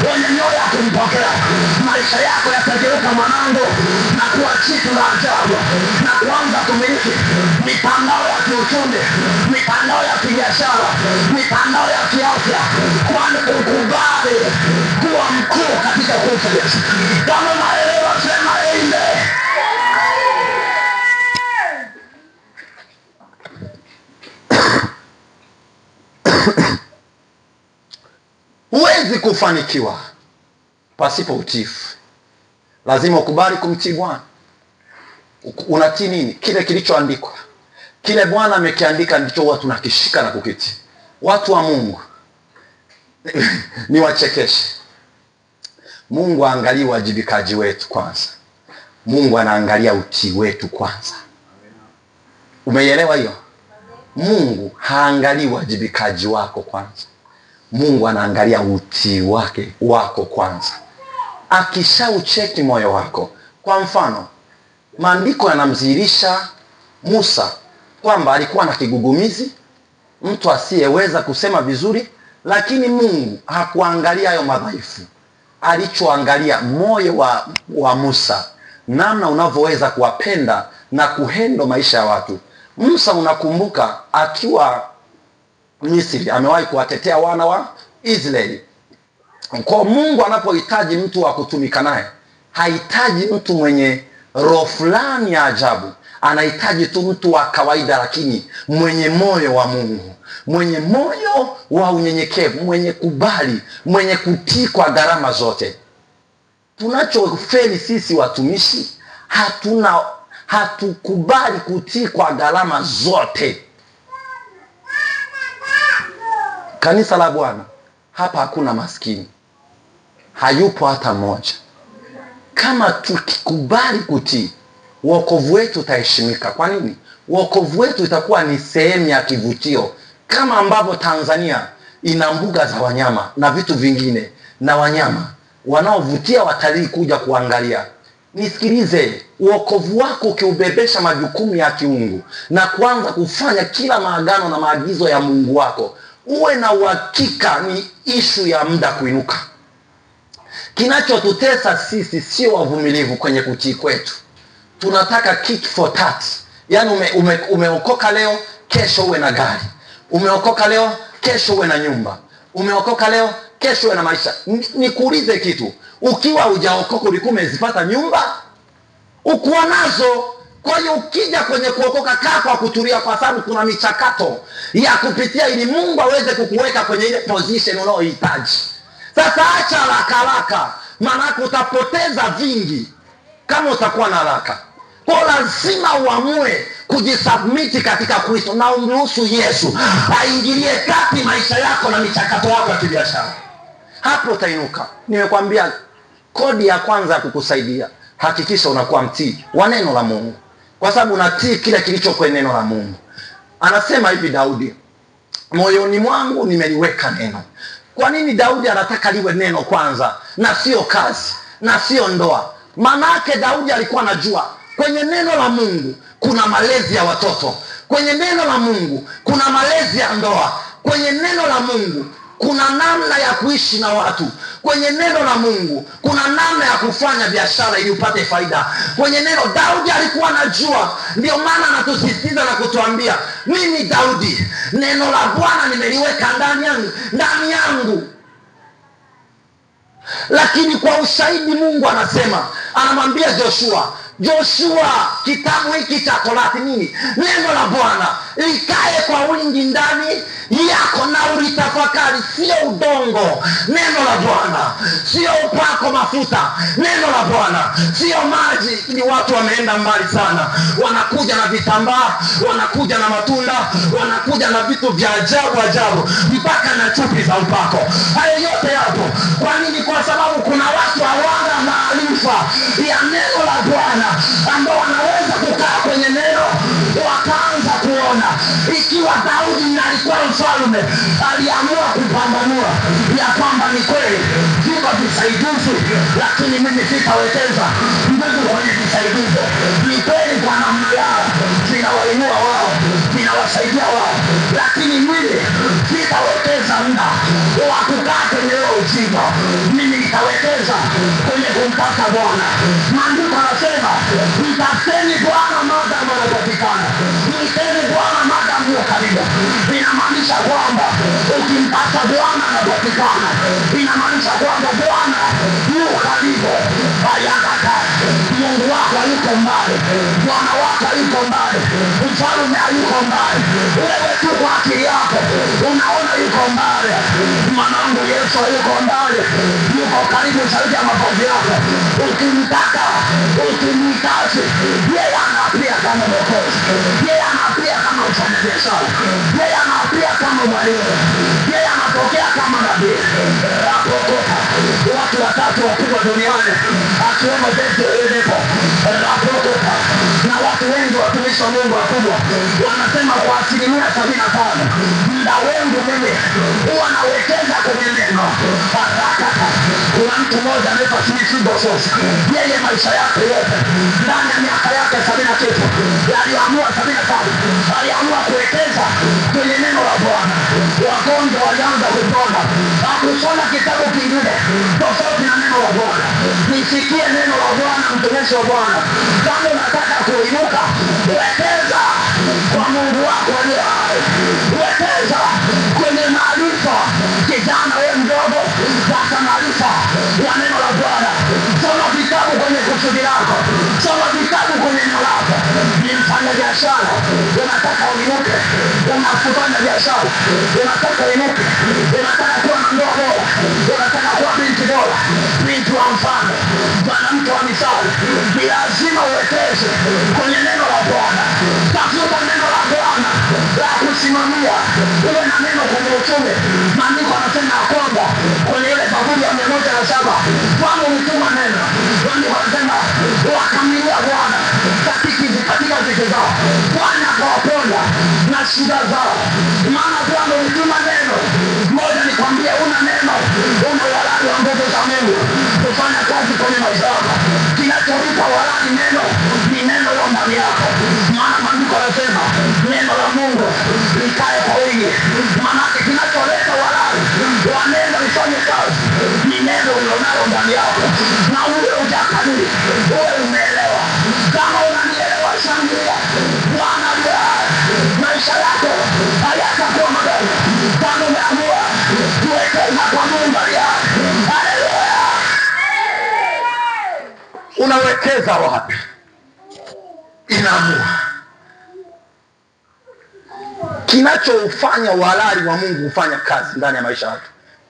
wenye mioyo ya kumpokea. Maisha yako yatageuka mwanangu, na kuwa kitu la ajabu, na kuanza kumiliki mitandao ya kiuchumi, mitandao ya kibiashara, mitandao ya kiafya, kwani ukubali kuwa mkuu katika Kristo Yesu. Kama naelewa sema amen. Huwezi kufanikiwa pasipo utiifu. Lazima ukubali kumtii Bwana. Unatii nini? Kile kilichoandikwa. Kile Bwana amekiandika ndicho huwa tunakishika na kukitii. Watu wa Mungu ni wachekeshe. Mungu aangalie wajibikaji wetu kwanza. Mungu anaangalia utii wetu kwanza. Umeielewa hiyo? Mungu haangalii wajibikaji wako kwanza. Mungu anaangalia utii wako kwanza. Akishaucheki moyo wako. Kwa mfano, maandiko yanamdhihirisha Musa kwamba alikuwa na kigugumizi, mtu asiyeweza kusema vizuri, lakini Mungu hakuangalia hayo madhaifu. Alichoangalia moyo wa Musa, namna unavyoweza kuwapenda na kuhendo maisha ya watu. Musa, unakumbuka akiwa Misri amewahi kuwatetea wana wa Israeli. Kwa Mungu anapohitaji mtu wa kutumika naye, hahitaji mtu mwenye roho fulani ya ajabu. Anahitaji tu mtu wa kawaida, lakini mwenye moyo wa Mungu, mwenye moyo wa unyenyekevu, mwenye kubali, mwenye kutii kwa gharama zote. Tunachofeli sisi watumishi, hatukubali kutii kwa gharama zote. Kanisa la Bwana, hapa hakuna maskini, hayupo hata mmoja. Kama tukikubali kutii, wokovu wetu utaheshimika. Kwa nini? Wokovu wetu itakuwa ni sehemu ya kivutio, kama ambavyo Tanzania ina mbuga za wanyama na vitu vingine na wanyama wanaovutia watalii kuja kuangalia. Nisikilize, wokovu wako ukiubebesha majukumu ya kiungu na kuanza kufanya kila maagano na maagizo ya Mungu wako, uwe na uhakika ni ishu ya muda kuinuka. Kinachotutesa sisi sio wavumilivu kwenye kutii kwetu. Tunataka kick for tat. Yaani umeokoka leo, kesho uwe na gari. Umeokoka leo, kesho uwe na nyumba. Umeokoka leo, kesho uwe na maisha. Nikuulize kitu. Ukiwa hujaokoka ulikuwa umezipata nyumba? Ukuwa nazo. Kwa hiyo ukija kwenye kuokoka, kaa kwa kutulia, kwa sababu kuna michakato ya kupitia ili Mungu aweze kukuweka kwenye ile position unayohitaji. Sasa acha haraka, maana utapoteza vingi kama utakuwa na haraka. Kwa lazima uamue kujisubmiti katika Kristo na umruhusu Yesu aingilie kati maisha yako na michakato yako ya kibiashara, hapo utainuka. Nimekwambia kodi ya kwanza ya kukusaidia, hakikisha unakuwa mtii wa neno la Mungu, kwa sababu unatii kile kilicho kwenye neno la Mungu. Anasema hivi Daudi, moyoni mwangu nimeliweka neno. Kwa nini Daudi anataka liwe neno kwanza na sio kazi na sio ndoa? Manake Daudi alikuwa anajua kwenye neno la Mungu kuna malezi ya watoto, kwenye neno la Mungu kuna malezi ya ndoa, kwenye neno la Mungu kuna namna ya kuishi na watu, kwenye neno la Mungu kuna namna ya kufanya biashara ili upate faida. Kwenye neno Daudi alikuwa anajua. Ndio maana anatusisitiza na kutuambia, mimi Daudi neno la Bwana nimeliweka ndani yangu. Lakini kwa ushahidi Mungu anamwambia Joshua, kitabu hiki cha Torati nini? Neno la Bwana likae kwa wingi ndani yako na ulitafakari. Sio udongo, neno la Bwana. Sio upako mafuta, neno la Bwana. Sio maji. Ni watu wameenda mbali sana, wanakuja na vitambaa, wanakuja na matunda, wanakuja na vitu vya ajabu mpaka na chupi za upako. Hayo yote yapo. Kwa nini? Kwa sababu kuna watu hawana maarifa ya neno la Bwana, ambao wanaweza kukaa kwenye neno wakaanza kuona. Ikiwa Daudi alikuwa mfalme, aliamua kupambanua ya kwamba ni kweli viko visaidizi, lakini mimi sitawekeza nguvu kwenye visaidizi. Ni kweli kwa namna yao vinawainua wao, vinawasaidia wao, lakini mimi sitawekeza muda wa kukaa kwenye ujinga. Mimi nitawekeza kwenye kumpata Bwana. Maandiko yanasema mtafuteni Bwana maadamu anapatikana, mwiteni Bwana maadamu yuko karibu. Inamaanisha kwamba ukimpata Bwana anapatikana, inamaanisha kwamba Bwana yuko karibu. Ayakata, Mungu wako yuko mbali, Bwana wako yuko mbali, mfalme yuko mbali. Wewe tu kwa akili yako unaona yuko mbali. Mwanangu, Yesu yuko mbali, yuko karibu zaidi ya mapafu yako. Ukimtaka, ukimhitaji, yeye anapia kama Mwokozi, yeye anapia kama mfanyabiashara, yeye anapia kama mwalimu, yeye anatokea kama nabii. Rapokoka, watu watatu wakubwa duniani akiwemo Petro, Rapokoka na watu wengi watumishi wa Mungu wakubwa wanasema kwa 75% muda wangu mimi huwa nawekeza kwenye neno. Kuna mtu mmoja anaitwa Mephibosheth, yeye maisha yake yote ndani ya miaka yake 70 aliamua 75 aliamua kuwekeza kwenye neno la Bwana. Wagonjwa walianza kupona, hakusoma kitabu kingine tofauti na neno la Bwana. Nisikie neno la Bwana, mtumishi wa Bwana. Kama unataka kuinuka, wekeza kwa Mungu wako aliye hai, wekeza kwenye maarifa. Kijana wewe mdogo, pata maarifa ya neno la Bwana. Soma vitabu kwenye kusudi lako, soma vitabu kwenye neno lako. Ni mfanya biashara, unataka uinuke, unafanya biashara, unataka uinuke, unataka kuwa na ndoa bora, unataka kuwa binti bora, binti wa mfano, mwanamke wa misali, ni lazima uwekeze kwenye neno la Bwana. Tafuta neno la Bwana la kusimamia, uwe na neno kwenye uchumi. Maandiko yanasema kwamba kwenye ile Zaburi ya 107 Bwana ulituma neno. Maandiko yanasema wakamlilia Bwana katika vitu zao, Bwana akawaponya na shida zao. Maana Bwana ulituma neno. Moja nikwambie, una neno, una walali wa nguvu za Mungu kufanya kazi kwenye maisha yako. Kinacholipa walali neno ni neno la ndani yako. Maana maandiko yanasema neno la Mungu likae kwa wingi. Maanake kinacholeta walali wa neno lifanye kazi ni neno ulilonalo ndani yako. Na uwe hujakadiri, uwe umeelewa. Kama unanielewa, shangilia. Bwana aliye hai, maisha yako hayatakuwa madogo kama umeamua kuwekeza kwa Mungu aliye hai. Haleluya! Unawekeza wapi? Inaamua. Kinachofanya uhalali wa Mungu kufanya kazi ndani ya maisha yako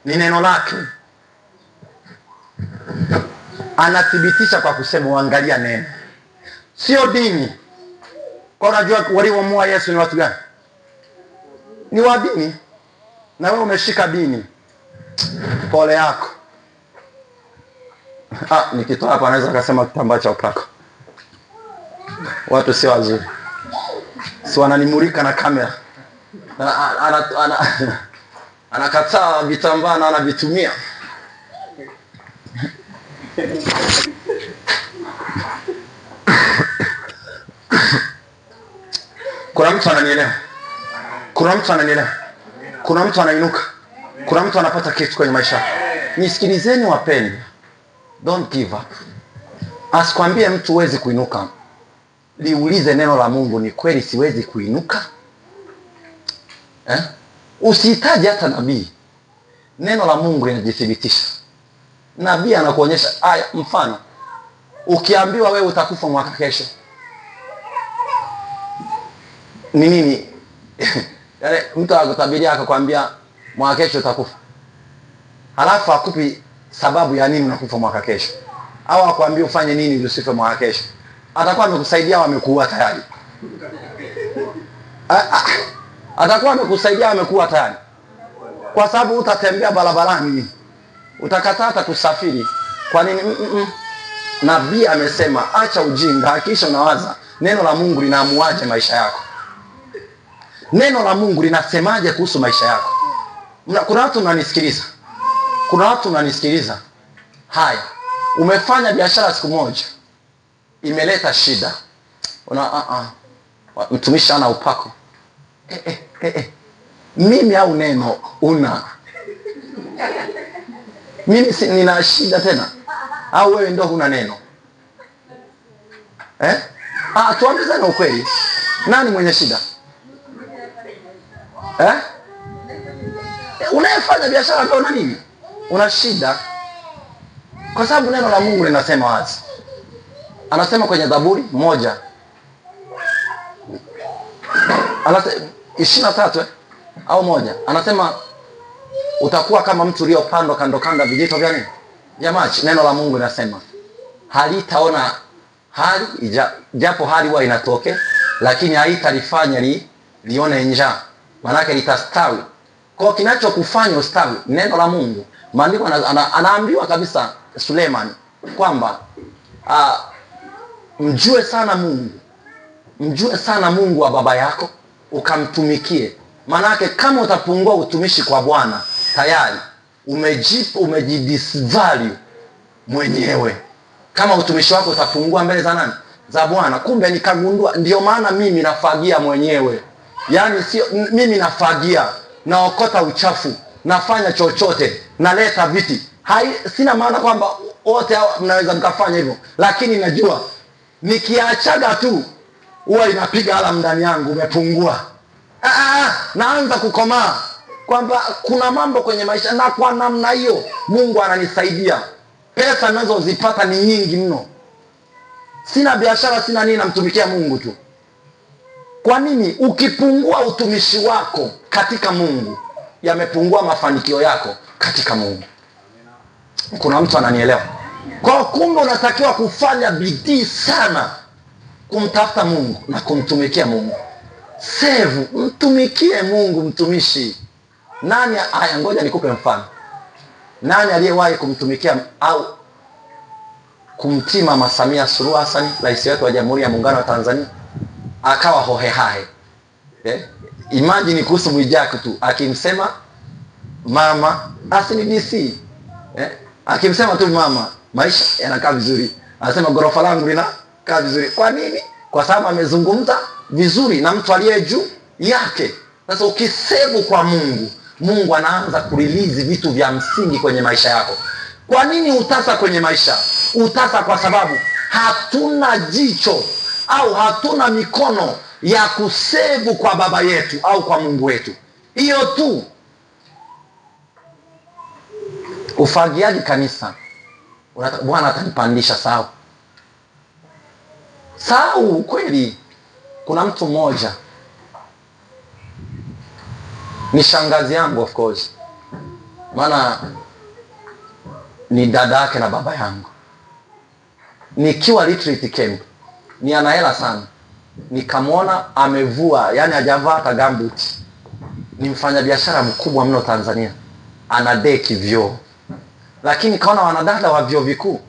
ni neno lake. Anathibitisha kwa kusema uangalia neno, sio dini. Kwa unajua waliomuua Yesu ni watu gani? Ni wa dini. Na wewe umeshika dini. Pole yako. Nikitoa hapa anaweza akasema kitambaa cha upako. Watu sio wazuri. Si wananimulika na kamera. Anakataa vitambaa na anavitumia. Kuna mtu ananielewa. Kuna mtu ananielewa. Kuna mtu anainuka. Kuna mtu anapata kitu kwenye maisha. Nisikilizeni wapendwa. Don't give up. Asikwambie mtu huwezi kuinuka. Liulize neno la Mungu, ni kweli siwezi kuinuka? Usihitaji hata nabii. Neno la Mungu linajithibitisha. Nabii anakuonyesha aya. Mfano, ukiambiwa wewe utakufa mwaka kesho, ni nini? Yaani mtu akutabiria akakwambia mwaka kesho utakufa, halafu akupi sababu ya nini unakufa mwaka kesho, au akwambia ufanye nini ili usife mwaka kesho, atakuwa amekusaidia au amekuua tayari? Atakuwa amekusaidia, amekuwa tayari, kwa sababu utatembea barabarani, utakataa hata kusafiri. Kwa nini? Nabii amesema acha ujinga, hakikisha unawaza neno la Mungu linaamuaje maisha yako. Neno la Mungu linasemaje kuhusu maisha yako? Kuna watu mnanisikiliza. Kuna watu mnanisikiliza. Haya, umefanya biashara siku moja, imeleta shida. Mtumishi ana upako. Mimi au neno una. Mimi nina shida tena, au wewe ndio huna neno? Tuambizane ukweli. Nani mwenye shida? Unayefanya biashara ndio una nini? Una shida. Kwa sababu neno la Mungu linasema wazi. Anasema kwenye Zaburi 23 au 1. Anasema utakuwa kama mtu uliopandwa kando kando vijito vya nini? Vya maji. Neno la Mungu linasema halitaona hali, japo hali huwa inatokea, lakini haitalifanya lione njaa. Maana yake litastawi. Kwa kinachokufanya ustawi neno la Mungu. Maandiko anaambiwa kabisa Suleiman kwamba mjue sana Mungu. Mjue sana Mungu wa baba yako, ukamtumikie. Maana yake kama utapungua utumishi kwa Bwana, tayari umejidisvalue mwenyewe. Kama utumishi wako utapungua mbele za nani? Za Bwana. Kumbe nikagundua, ndio maana mimi nafagia mwenyewe. Yaani sio mimi nafagia, naokota uchafu, nafanya chochote, naleta viti. Sina maana kwamba wote hao mnaweza mkafanya hivyo, lakini najua nikiachaga tu huwa inapiga alarm ndani yangu, umepungua. Naanza kukomaa kwamba kuna mambo kwenye maisha, na kwa namna hiyo Mungu ananisaidia. Pesa ninazozipata ni nyingi mno. Sina biashara, sina nini, namtumikia Mungu tu. Kwa nini? Ukipungua utumishi wako katika Mungu, yamepungua mafanikio yako katika Mungu. Kuna mtu ananielewa? Kwa kumbe unatakiwa kufanya bidii sana kumtafuta Mungu na kumtumikia Mungu. Mtumikie Mungu, mtumishi. Haya, ngoja nikupe mfano. Nani aliyewahi kumtumikia au kumtii Mama Samia Suluhu Hassan, rais wetu wa Jamhuri ya Muungano wa Tanzania, akawa hohehahe? Imagine kuhusu Mwijaku tu, akimsema mama asini DC, akimsema tu mama, maisha yanakaa vizuri. Anasema gorofa langu linakaa vizuri. Kwa nini? Kwa sababu amezungumza vizuri na mtu aliye juu yake. Sasa ukisevu kwa Mungu, Mungu anaanza kurelease vitu vya msingi kwenye maisha yako. Kwa nini utasa kwenye maisha? Utasa kwa sababu hatuna jicho au hatuna mikono ya kusevu kwa baba yetu au kwa Mungu wetu. Hiyo tu. Ufagiaji kanisa, Bwana atanipandisha, sawa. Sawa, kweli. Kuna mtu mmoja, ni shangazi yangu of course, maana ni dada yake na baba yangu. Nikiwa retreat camp, ni ana hela sana, nikamwona amevua, yani hajavaa hata gambuti. Ni mfanyabiashara mkubwa mno Tanzania, ana deki vyoo, lakini kaona wanadada wa vyuo vikuu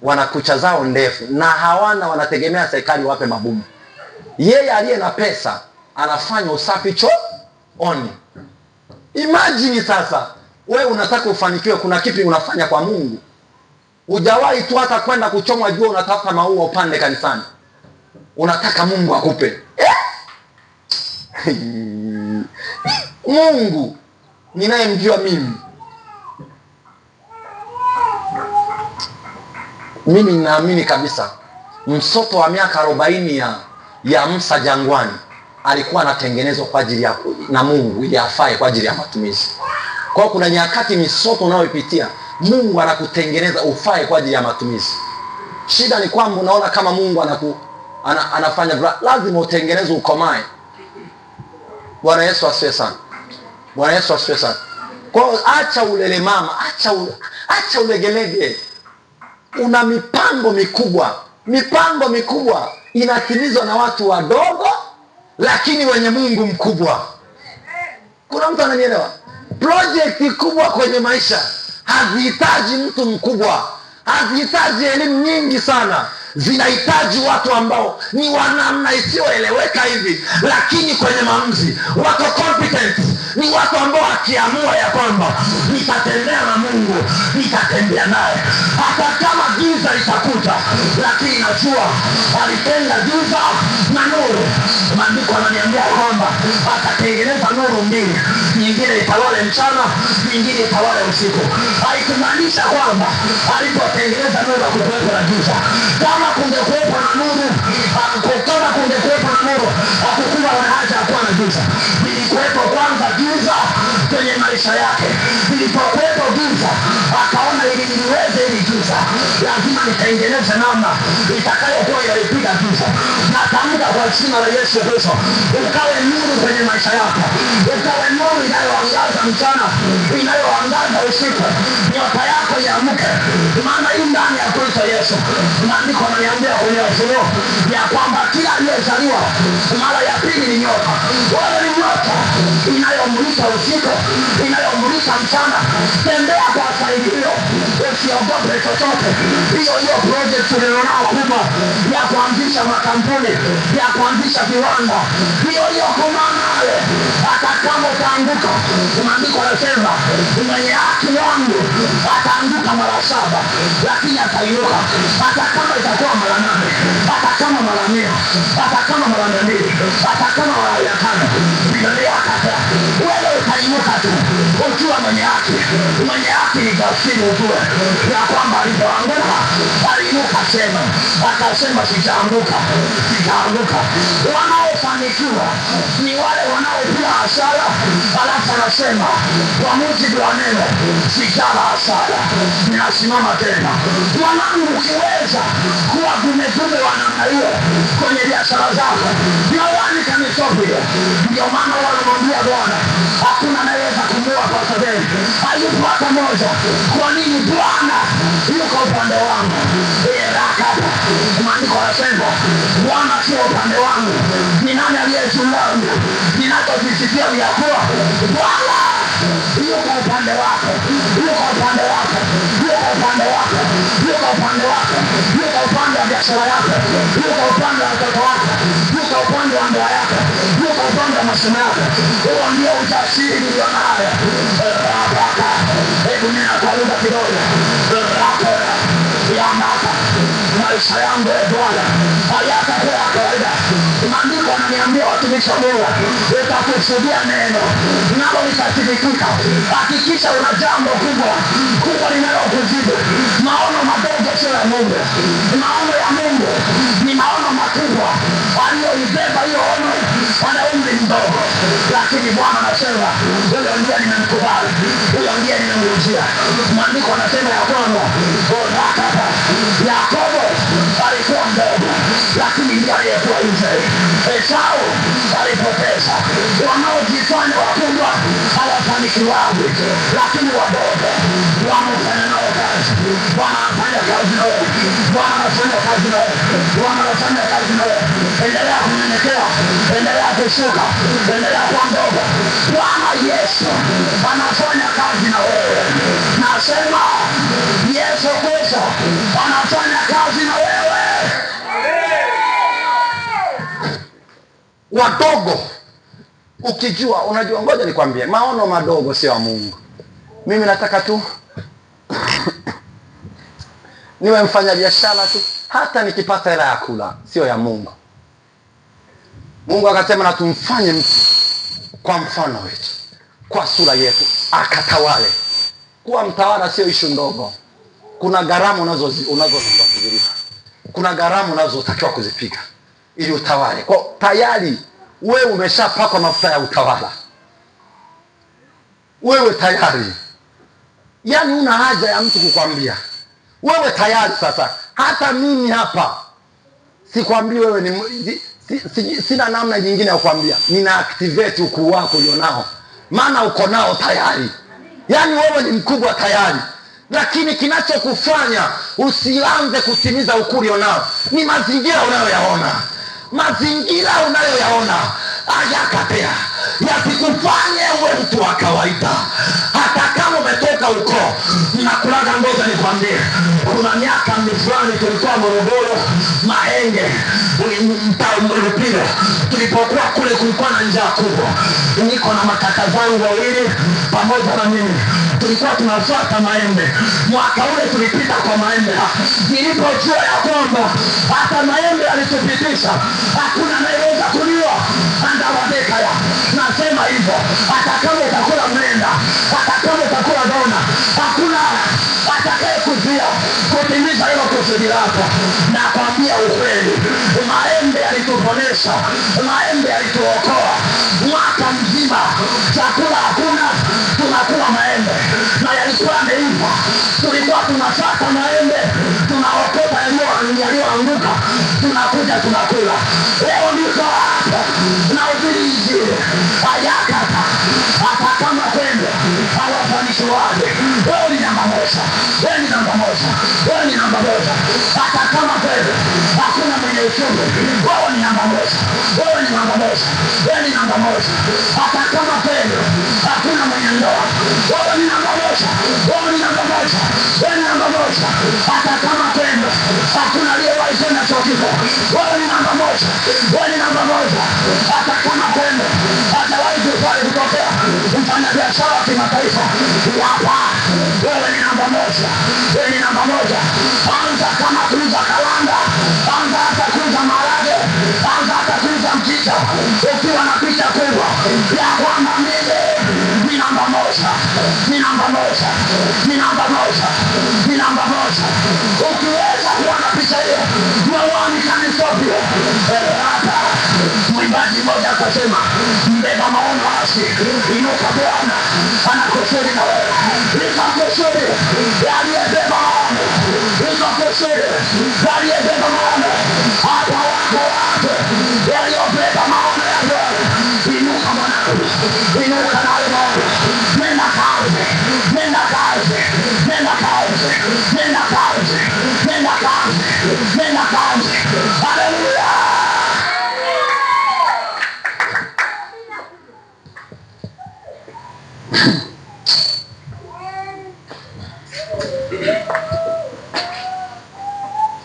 wana kucha zao ndefu na hawana, wanategemea serikali wape mabumu. Yeye aliye na pesa anafanya usafi chooni. Imagine sasa, we unataka ufanikiwe, kuna kipi unafanya kwa Mungu? Hujawahi tu hata kwenda kuchomwa jua, unatafuta maua upande kanisani, unataka Mungu akupe. Mungu ninayemjua mimi ninaamini kabisa msoto wa miaka 40 ya Musa jangwani alikuwa anatengenezwa kwa ajili ya na Mungu ili afae kwa ajili ya matumizi. Kwa hiyo kuna nyakati misoto unayoipitia Mungu anakutengeneza ufae kwa ajili ya matumizi. Shida ni kwamba unaona kama Mungu anafanya lazima utengenezwe ukomae. Bwana Yesu asifiwe sana. Bwana Yesu asifiwe sana. Kwa hiyo acha ulele mama, acha ulegelege. Una mipango mikubwa inatimizwa na watu wadogo lakini wenye Mungu mkubwa. Kuna mtu ananielewa? Project kubwa kwenye maisha hazihitaji mtu mkubwa, hazihitaji elimu nyingi sana, zinahitaji watu ambao ni wanamna isiyoeleweka hivi, lakini kwenye maamuzi wako competent. Ni watu ambao wakiamua ya kwamba nitatembea na Mungu, nitatembea naye hata kama giza litakuja, lakini najua alipenda giza na nuru. Maandiko yananiambia kwamba atatengeneza nuru mbili, nyingine itawale mchana, nyingine itawale usiku. Haikumaanisha kwamba alipotengeneza nuru hakukuwepo na giza. Kama kungekuwepo na nuru, hakukuwa na haja ya kuwa na giza. Ilikuwepo kwanza giza kwenye maisha yake. Ilipokuwepo giza, akaona ili niweze ili giza, lazima nitengeneze namna itakayokuwa yalipiga giza. Natamka kwa jina la Yesu Kristo, ukawe nuru kwenye maisha yako, ukawe nuru inayoangaza mchana, inayoangaza usiku. Nyota yako iamke, maana hii ndani ya Kristo Yesu. Maandiko yananiambia kwenye Ufunuo ya kwamba kila aliyezaliwa mara ya pili ni nyota. Wewe ni nyota inayomulika usiku, inayomulika mchana. Tembea kwa saidi hiyo, usiogope chochote. Hiyo project ulionao kubwa ya kuanzisha makampuni, ya kuanzisha viwanda, hiyo kumana nawe. Hata kama utaanguka, maandiko yanasema mwenye haki wangu ataanguka mara 7 lakini atainuka. Hata kama itakuwa mara 8, hata kama mara 100, hata kama mara 200, hata kama mara 500, Biblia inasema wewe utainuka tu ukiwa mwenye haki. Mwenye haki ni tafsiri ujue ya kwamba alipoanguka aliinuka tena, akasema sitaanguka. Wanaofanikiwa ni wale wanaopia hasara, alafu anasema kwa mujibu wa neno sitala hasara, ninasimama tena. Mwanangu, ukiweza kuwa gumegume wa namna hiyo kwenye biashara zako, yawani kanisopia. Ndio maana wanamwambia Bwana hakuna anayeweza kumua kwa sababu hayupo hata moja. Kwa nini? Bwana yuko upande wangu. Maandiko yanasema Bwana sio upande wangu, ni nani aliye juu yangu? Ninachokisikia ni ya kuwa Bwana yuko upande wako, yuko upande wako, yuko upande wako, yuko upande wako, yuko upande wa biashara yako, yuko upande wa watoto wako, yuko upande wa ndoa yako, yuko upande wa masomo yako. Huo ndio ujasiri nilionayo. Hebu nena kwa lugha kidogo. Maisha yangu Bwana hayatakuwa ya kawaida. Maandiko yananiambia watumishi wa Mungu, utakusudia neno nalo litatimika. Hakikisha una jambo kubwa linalokuzibu. Maono madogo sio ya Mungu. Maono ya Mungu ni maono makubwa. Aliyoibeba hiyo ono ana umri mdogo, lakini Bwana anasema huyo ndiye nimemkubali, huyo ndiye nimemrujia. Maandiko yanasema ya kwamba Yakobo alikuwa mdogo, lakini ndiye aliyekuwa Israeli. Esau alipoteza. Wanaojifanya wakubwa hawafanikiwawi, lakini wadogo wanafanya nao kazi, wanafanya anafanya kazi na wewe. Bwana anafanya kazi na wewe. Bwana anafanya kazi na wewe. Endelea kunyenyekea, endelea kushuka, endelea kuwa mdogo. Bwana Yesu anafanya kazi na wewe. Nasema Yesu Kristo anafanya kazi na wewe. Wadogo ukijua, unajua, ngoja nikwambie, maono madogo sio ya Mungu. Mimi nataka tu niwe mfanya biashara tu, hata nikipata hela ya kula, sio ya Mungu. Mungu akasema na tumfanye mtu kwa mfano wetu, kwa sura yetu, akatawale. Kuwa mtawala sio ishu ndogo. Kuna gharama unazotakiwa kuzilipa, kuna gharama unazotakiwa kuzipiga ili utawale. Kwa tayari wewe umeshapakwa mafuta ya utawala, wewe tayari. Yani una haja ya mtu kukwambia, wewe tayari. Sasa hata mimi hapa sikwambii wewe ni sina namna nyingine ya kukwambia, nina activate ukuu wako ulionao, maana uko nao tayari. Yani wewe ni mkubwa tayari, lakini kinachokufanya usianze kutimiza ukuu ulionao ni mazingira unayoyaona. Mazingira unayoyaona ayakatea yasikufanye uwe mtu wa kawaida, hata kama umetoka huko. Nakulaga, ngoja nikwambie, kuna miaka fulani tulikuwa Morogoro, Mahenge, Lupiro. Tulipokuwa kule kulikuwa na njaa kubwa. Niko na makaka zangu wawili pamoja na mimi, tulikuwa tunafuata maembe. Mwaka ule tulipita kwa maembe. Nilipojua ya kwamba hata maembe alitupitisha, hakuna anayeweza kuliwa andawadeka ya. Nasema hivyo, hata kama utakula mlenda, hata kama utakula dona, hakuna atakaye kuzuia kutimiza hilo kusudi lako. Nakwambia ukweli, maembe yalituponesha, maembe yalituokoa. Mwaka mzima chakula hakuna, tunakula maembe na yalikuwa yameiva. Tulikuwa tunasaka maembe, tunaokota yaliyoanguka, tunakuja tunakula. Leo niko hapa na ubirizi ayakata, hata kama kwenda hawafanishi waje. Wewe ni namba moja, wewe ni namba moja, wewe ni namba moja. Hata kama kwenda hakuna mwenye uchumi, wewe ni namba moja, wewe ni namba moja, wewe ni namba moja. Hata kama kwenda hakuna mwenye ndoa, wewe ni namba moja, wewe ni namba moja, wewe ni namba moja. Hata kama kwenda hakuna aliyewahi kwenda chuo kikuu, wewe ni namba moja, wewe ni namba moja. Hata kama kwenda hajawahi kutokea mfanyabiashara wa kimataifa, hapa wewe ni namba moja, wewe ni namba moja. Anza kama kuuza kalanga, anza hata kuuza maharage, anza hata kuuza mchicha, ukiwa na picha kubwa ya kwamba mimi ni namba moja, ni namba moja, ni namba moja, ni namba moja. Ukiweza kuwa na picha hiyo, mwawani kanisopio. Hata mwimbaji mmoja akasema, mbeba maono asi, inuka Bwana anakusudi na wewe. Nikakusudi aliyebeba maono, nikakusudi aliyebeba maono. Hapa wako watu waliobeba maono ya Bwana. Inuka mwanangu, inuka na maono. Nenda kazi, nenda kazi, nenda kazi, nenda kazi, nenda kazi, nenda kazi. Haleluya!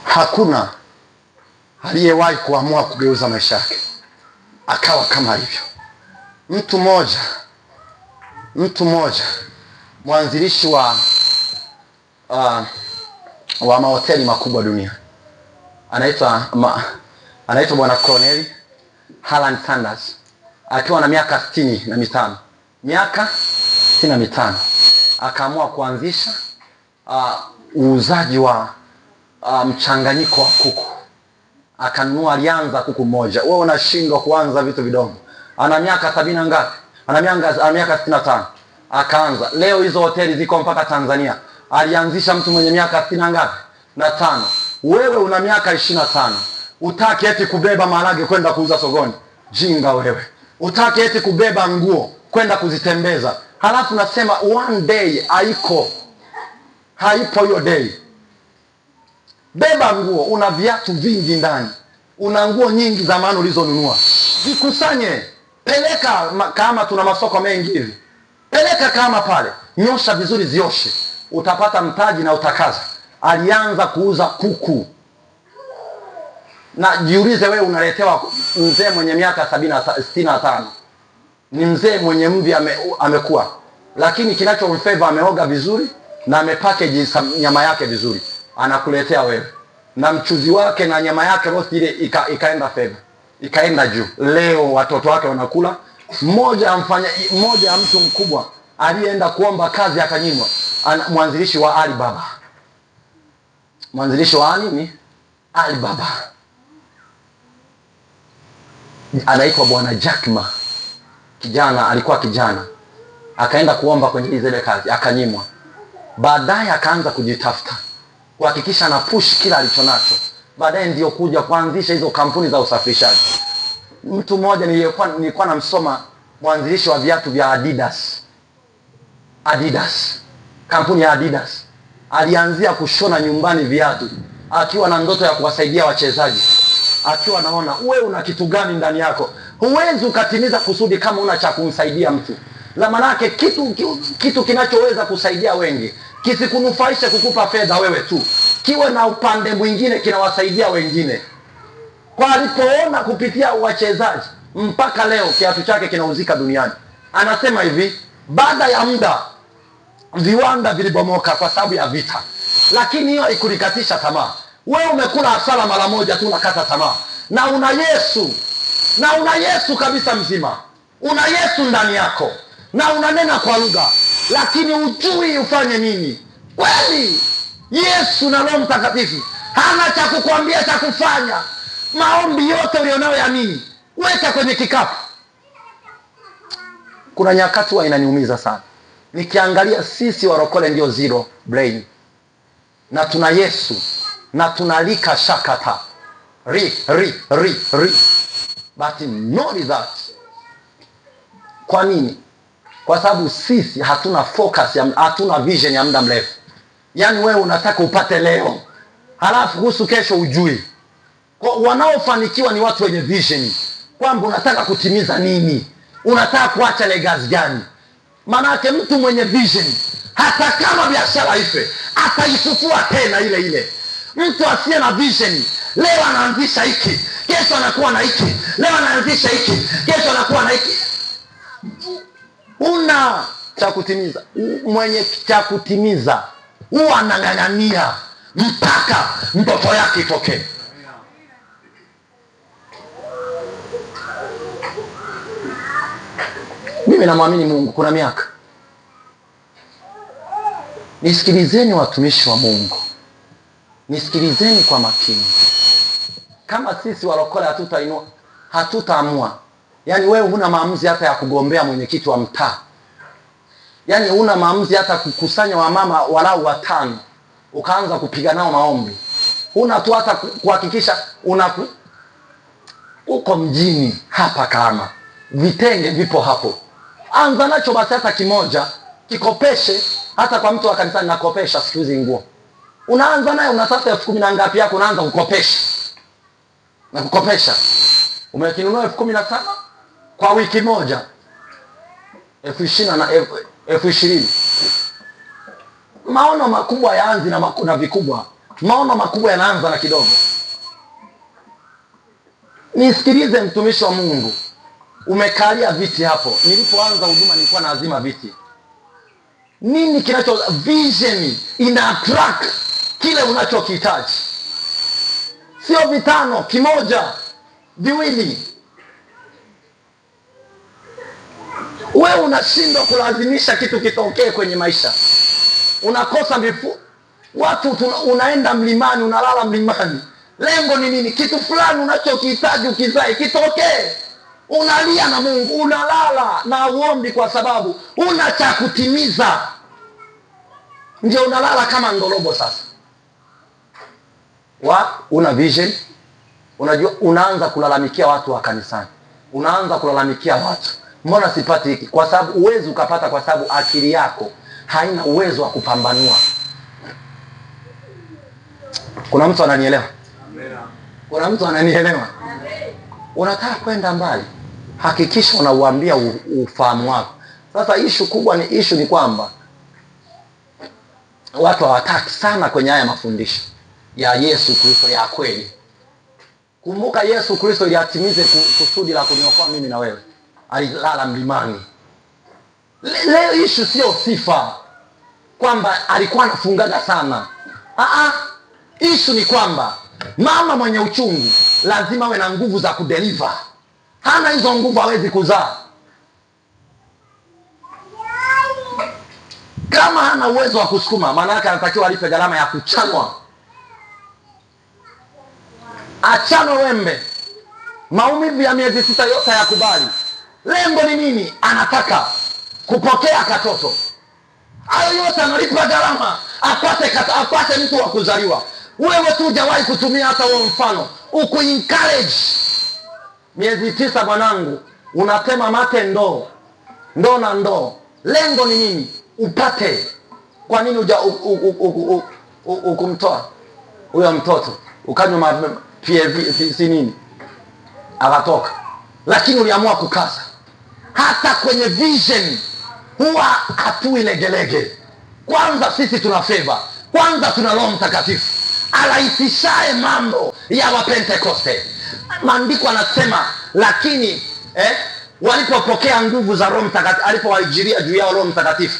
Hakuna aliyewahi kuamua kugeuza maisha yake akawa kama hivyo. Mtu mmoja mwanzilishi wa mahoteli makubwa dunia, anaitwa Bwana Cornelius Harland Sanders, akiwa na miaka 65, miaka 65 akaamua kuanzisha uuzaji wa mchanganyiko wa kuku. Akanunua, alianza kuku mmoja. Wewe unashindwa kuanza vitu vidogo. Ana miaka 70 ngapi? Ana miaka 65. Akaanza. Leo hizo hoteli ziko mpaka Tanzania. Alianzisha mtu mwenye miaka 60 ngapi? Na 5. Wewe una miaka 25. Utaki eti kubeba maharage kwenda kuuza sokoni. Jinga wewe. Utaki eti kubeba nguo kwenda kuzitembeza. Halafu nasema one day haipo hiyo day. Beba nguo, una viatu vingi ndani, una nguo nyingi za maana ulizonunua, zikusanye, peleka. Kama tuna masoko mengi hivi, peleka kama pale, nyosha vizuri, zioshe, utapata mtaji na utakaza. Alianza kuuza kuku, na jiulize wewe, unaletewa mzee mwenye miaka 65, ni mzee mwenye mvi, amekuwa, lakini kinachomfeva ameoga vizuri na amepackage nyama yake vizuri, anakuletea wewe na mchuzi wake na nyama yake roast ile ikaenda feva, ikaenda juu. Leo watoto wake wanakula. Mmoja ya mtu mkubwa aliyeenda kuomba kazi akanyimwa, mwanzilishi wa Alibaba, mwanzilishi wa nini, Alibaba, anaitwa Bwana Jack Ma. Alikuwa kijana, akaenda kuomba kwenye zile kazi akanyimwa. Baadaye akaanza kujitafuta kuhakikisha na push kila alichonacho. Baadaye ndio kuja kuanzisha hizo kampuni za usafirishaji. Mtu mmoja nilikuwa namsoma, mwanzilishi wa viatu vya Adidas, kampuni ya Adidas, alianzia kushona nyumbani viatu akiwa na ndoto ya kuwasaidia wachezaji, akiwa naona wewe una kitu gani ndani yako. Huwezi ukatimiza kusudi kama una cha kumsaidia mtu. La manake kitu kinachoweza kusaidia wengi kisikunufaishe kukupa fedha wewe tu, kiwe na upande mwingine kinawasaidia wengine. Kwa alipoona kupitia wachezaji, mpaka leo kiatu chake kinauzika duniani. Anasema hivi, baada ya muda viwanda vilibomoka kwa sababu ya vita, lakini hiyo ikulikatisha tamaa. Wewe umekula hasara mara moja tu, unakata tamaa, na una Yesu kabisa mzima, una Yesu ndani yako na unanena kwa lugha, lakini hujui ufanye nini. Kweli Yesu na Roho Mtakatifu hana cha kukwambia cha kufanya. Maombi yote ulionayo ya nini, weka kwenye kikapu. Kuna nyakati huwa inaniumiza sana nikiangalia sisi warokole ndio zero brain, na tuna Yesu na tunalika shakata but not that. Kwa nini? Kwa sababu sisi hatuna focus, hatuna vision ya muda mrefu. Yaani wewe unataka upate leo, halafu kuhusu kesho ujui. Kwa wanaofanikiwa ni watu wenye vision, kwamba unataka kutimiza nini, unataka kuacha legacy gani. Manake mtu mwenye vision, hata kama biashara ife, ataifufua tena ile ile. Mtu asiye na vision, leo anaanzisha hiki, kesho anakuwa na hiki, leo anaanzisha hiki, kesho anakuwa na hiki. Una cha kutimiza. Mwenye cha kutimiza huwa anang'ang'ania mpaka ndoto yake itokee. Mimi namwamini Mungu kuna miaka. Nisikilizeni watumishi wa Mungu, nisikilizeni kwa makini. Kama sisi walokole hatutaamua, yaani wewe huna maamuzi hata ya kugombea mwenyekiti wa mtaa, yaani huna maamuzi hata kukusanya wamama walau 5 ukaanza kupiga nao maombi, huna tu hata kuhakikisha uko mjini hapa, kama vitenge vipo hapo, anza nacho basi hata kimoja, kikopeshe. Hata kwa mtu wa kanisani nakopesha siku hizi nguo, unaanza naye, unatafuta 10,000 na ngapi yako, unaanza kukopesha na kukopesha. Umekinunua 15,000 kwa wiki moja, 20,000 na 20,000. Maono makubwa yaanzi na vikubwa. Maono makubwa yanaanza na kidogo. Nisikilize mtumishi wa Mungu, umekalia viti hapo. Nilipoanza huduma nilikuwa naazima viti. Nini kinacho vision ina attract kile unachokihitaji. Sio 5, kimoja, 2. Wewe unashindwa kulazimisha kitu kitokee kwenye maisha. Unakosa watu unaenda mlimani, unalala mlimani. Lengo ni nini? Kitu fulani unachokihitaji ukizae kitokee. Unalia na Mungu, unalala na uombi kwa sababu una cha kutimiza. Ndio unalala kama ngorobo sasa. Una vision. Unajua, unaanza kulalamikia watu wa kanisani. Unaanza kulalamikia watu, mbona sipati hiki? Kwa sababu uwezo ukapata, kwa sababu akili yako haina uwezo wa kupambanua. Kuna mtu ananielewa? Kuna mtu ananielewa? Unataka kwenda mbali, hakikisha unauambia ufahamu wako. Sasa ishu ni kwamba watu hawataki sana kwenye haya mafundisho ya Yesu Kristo ya kweli. Kumbuka Yesu Kristo ili atimize kusudi la kuniokoa mimi na wewe, alilala mlimani. Leo ishu sio sifa kwamba alikuwa anafungaga sana. Ishu ni kwamba mama mwenye uchungu lazima awe na nguvu za kudeliver. Hana hizo nguvu hawezi kuzaa. Kama hana uwezo wa kusukuma, maana yake anatakiwa alipe gharama ya kuchanwa. Achanwe wembe. Maumivu ya miezi 6 yote yakubali. Lengo ni nini? Anataka kupokea katoto. Hayo yote analipa gharama apate mtu wa kuzaliwa. Wewe tu hujawahi kutumia hata huo mfano encourage. Miezi 9 mwanangu, unatema mate ndoo na ndoo. Lengo ni nini? Upate. Kwa nini ukumtoa huyo mtoto ukanywa PV si nini akatoka? Lakini uliamua kukasa. Hata kwenye vision huwa hatui legelege. Kwanza sisi tuna favor, kwanza tuna Roho Mtakatifu arahisishaye mambo ya Wapentekoste. Maandiko anasema lakini walipopokea nguvu za Roho Mtakatifu, alipowajiria juu yao Roho Mtakatifu,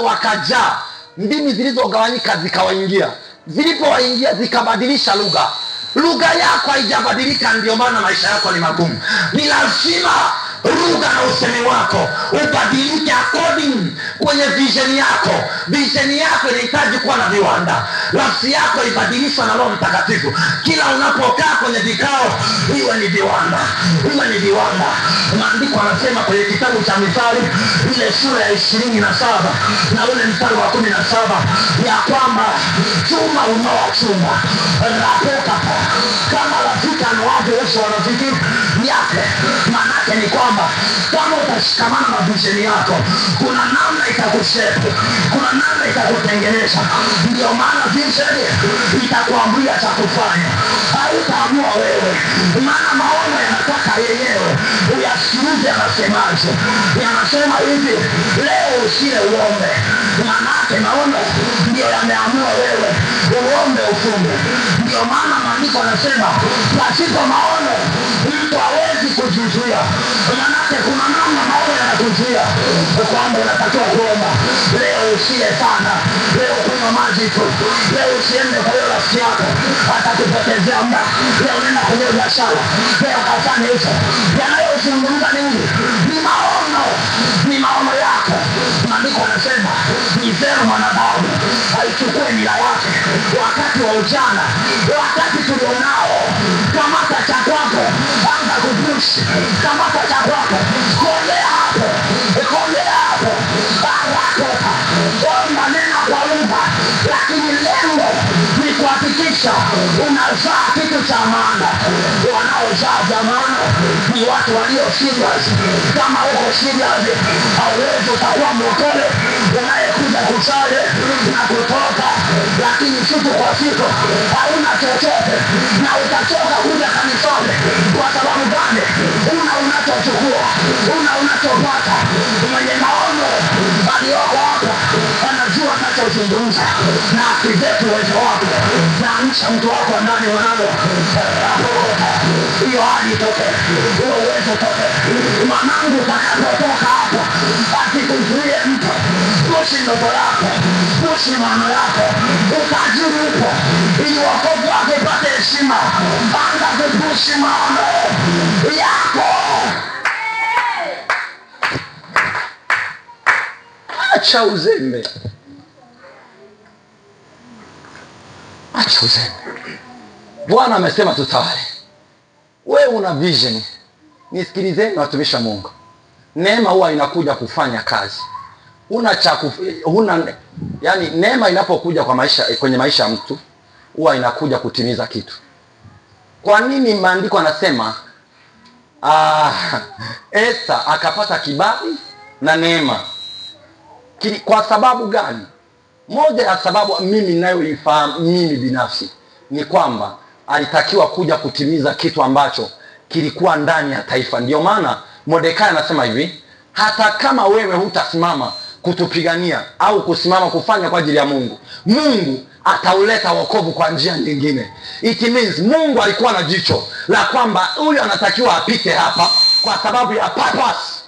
wakajaa, ndimi zilizogawanyika zikawaingia. Zilipowaingia zikabadilisha lugha yako haijabadilika. Ndio maana maisha yako ni magumu. Ni lazima lugha na usemi wako ubadilike according kwenye vision yako. Vision yako inahitaji kuwa na viwanda. Nafsi yako ibadilishwe na Roho Mtakatifu. Kila unapokaa kwenye vikao iwe ni viwanda, iwe ni viwanda. Maandiko anasema kwenye kitabu cha Mithali ile sura ya 27 na ule mstari wa 17 ya kwamba chuma unoa chuma rapoka kama rafiki anuavyo Yesu wa rafiki yake. Manake ni kwamba kama utashikamana na vision yako, kuna namna itakushepu, kuna namna itakutengeneza. Ndio maana vision itakuambia cha kufanya, hautaamua wewe. Maana maono yanataka yenyewe uyasikilize anasemaje. Yanasema hivi, leo usile uombe. Manake maono ndio yameamua wewe uombe ufunge. Ndio maana maandiko anasema pasipo maono mtu hawezi kujizuia. Manake kuna namna maono yanakuzuia kwamba unatakiwa kuomba. Leo usile sana, leo kunywa maji tu, leo usiende kwa hiyo rafiki yako atakupotezea muda, leo nenda kwenye biashara, leo kafanya hicho. Yanayozungumza nini? Ni maono, ni maono yako. Maandiko anasema ni vyema mwanadamu aichukue mila yake wakati wa ujana. Wakati tulionao, kamata cha kwako, anza kupushi. Kamata cha kwako, kondea hapo, kondea hapo, barakoka, omba, nena kwa lugha. Lakini lengo ni kuhakikisha unazaa kitu cha maana. Wanaozaa cha maana ni watu walio serious. Kama uko serious, hauwezi utakuwa mlokole unayekuja kusali na kutoka, lakini siku kwa siku hauna chochote na utachoka kuja kanisani. Kwa sababu gani? Una unachochukua, una unachopata. Mwenye maono aliyoko hapa anajua anachozungumza na aktivate uwezo wako na amsha mtu wako ndani wanalo hiyo hali toke, hiyo uwezo toke. Mwanangu utakapotoka hapa asikuzuie mtu. Pushi ndoto yako, pushi maono yako. Utajiri upo ili wokovu wako upate heshima. Anza kupushi maono yako. Acha uzembe, acha uzembe. Bwana amesema tutawale. Wewe una vision. Nisikilizeni watumishi wa Mungu. Neema huwa inakuja kufanya kazi. Yani neema inapokuja kwenye maisha ya mtu huwa inakuja kutimiza kitu. Kwa nini maandiko anasema Esta akapata kibali na neema? Kwa sababu gani? Moja ya sababu mimi ninayoifahamu mimi binafsi ni kwamba alitakiwa kuja kutimiza kitu ambacho kilikuwa ndani ya taifa. Ndio maana Mordekai anasema hivi, hata kama wewe hutasimama kutupigania au kusimama kufanya kwa ajili ya Mungu, Mungu atauleta wokovu kwa njia nyingine. It means Mungu alikuwa na jicho la kwamba huyu anatakiwa apite hapa kwa sababu ya purpose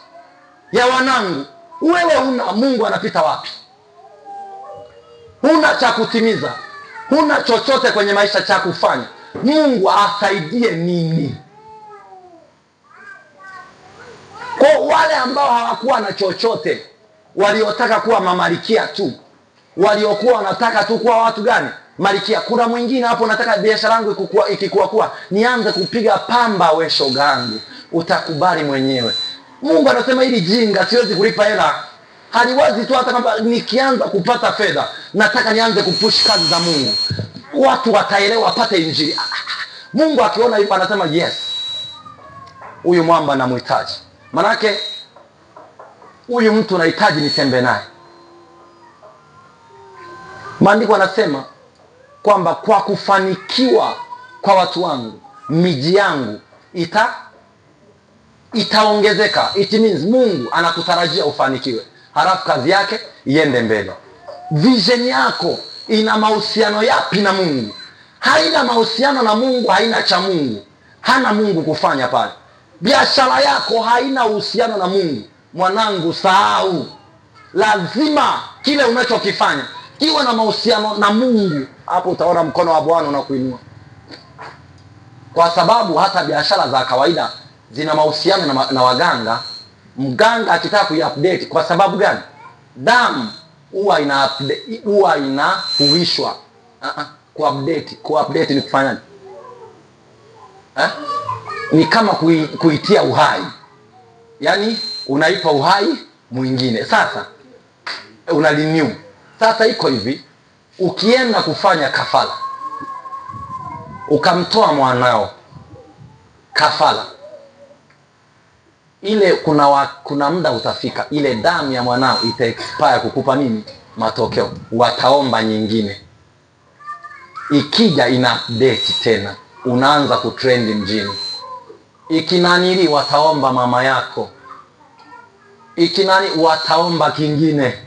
ya wanangu. Wewe una Mungu anapita wapi? Huna cha kutimiza, huna chochote kwenye maisha cha kufanya, Mungu asaidie nini? Kwa wale ambao hawakuwa na chochote, waliotaka kuwa mamalikia tu, waliokuwa wanataka tu kuwa watu gani? Malikia. Kuna mwingine hapo, nataka biashara yangu ikikua nianze kupiga pamba. We shogangu, utakubali mwenyewe. Mungu anasema hili jinga siwezi kulipa hela. Haliwazi tu, hata kama nikianza kupata fedha, nataka nianze kupush kazi za Mungu, watu wataelewa, wapate injili. Mungu akiona hivyo anasema yes, huyu mwamba namhitaji. Manake huyu mtu nahitaji nitembe naye. Maandiko anasema kwamba kwa kufanikiwa kwa watu wangu miji yangu itaongezeka. It means Mungu anakutarajia ufanikiwe, halafu kazi yake iende mbele. Vision yako ina mahusiano yapi na Mungu? Haina mahusiano na Mungu, haina cha Mungu, hana Mungu kufanya pale. Biashara yako haina uhusiano na Mungu, mwanangu, sahau. Lazima kile unachokifanya kiwe na mahusiano na Mungu. Hapo utaona mkono wa Bwana unakuinua, kwa sababu hata biashara za kawaida zina mahusiano na waganga. Mganga akitaka kuiupdate, kwa sababu gani? Damu huwa inahuishwa. Kuupdate ni kufanyaje? Ni kama kuitia uhai, yaani unaipa uhai mwingine. Sasa una renew. Sasa iko hivi, ukienda kufanya kafara, ukamtoa mwanao kafara ile, kuna muda utafika, ile damu ya mwanao itaexpire kukupa nini? Matokeo. Wataomba nyingine, ikija ina update tena, unaanza kutrend mjini. Ikinanili wataomba mama yako, wataomba kingine.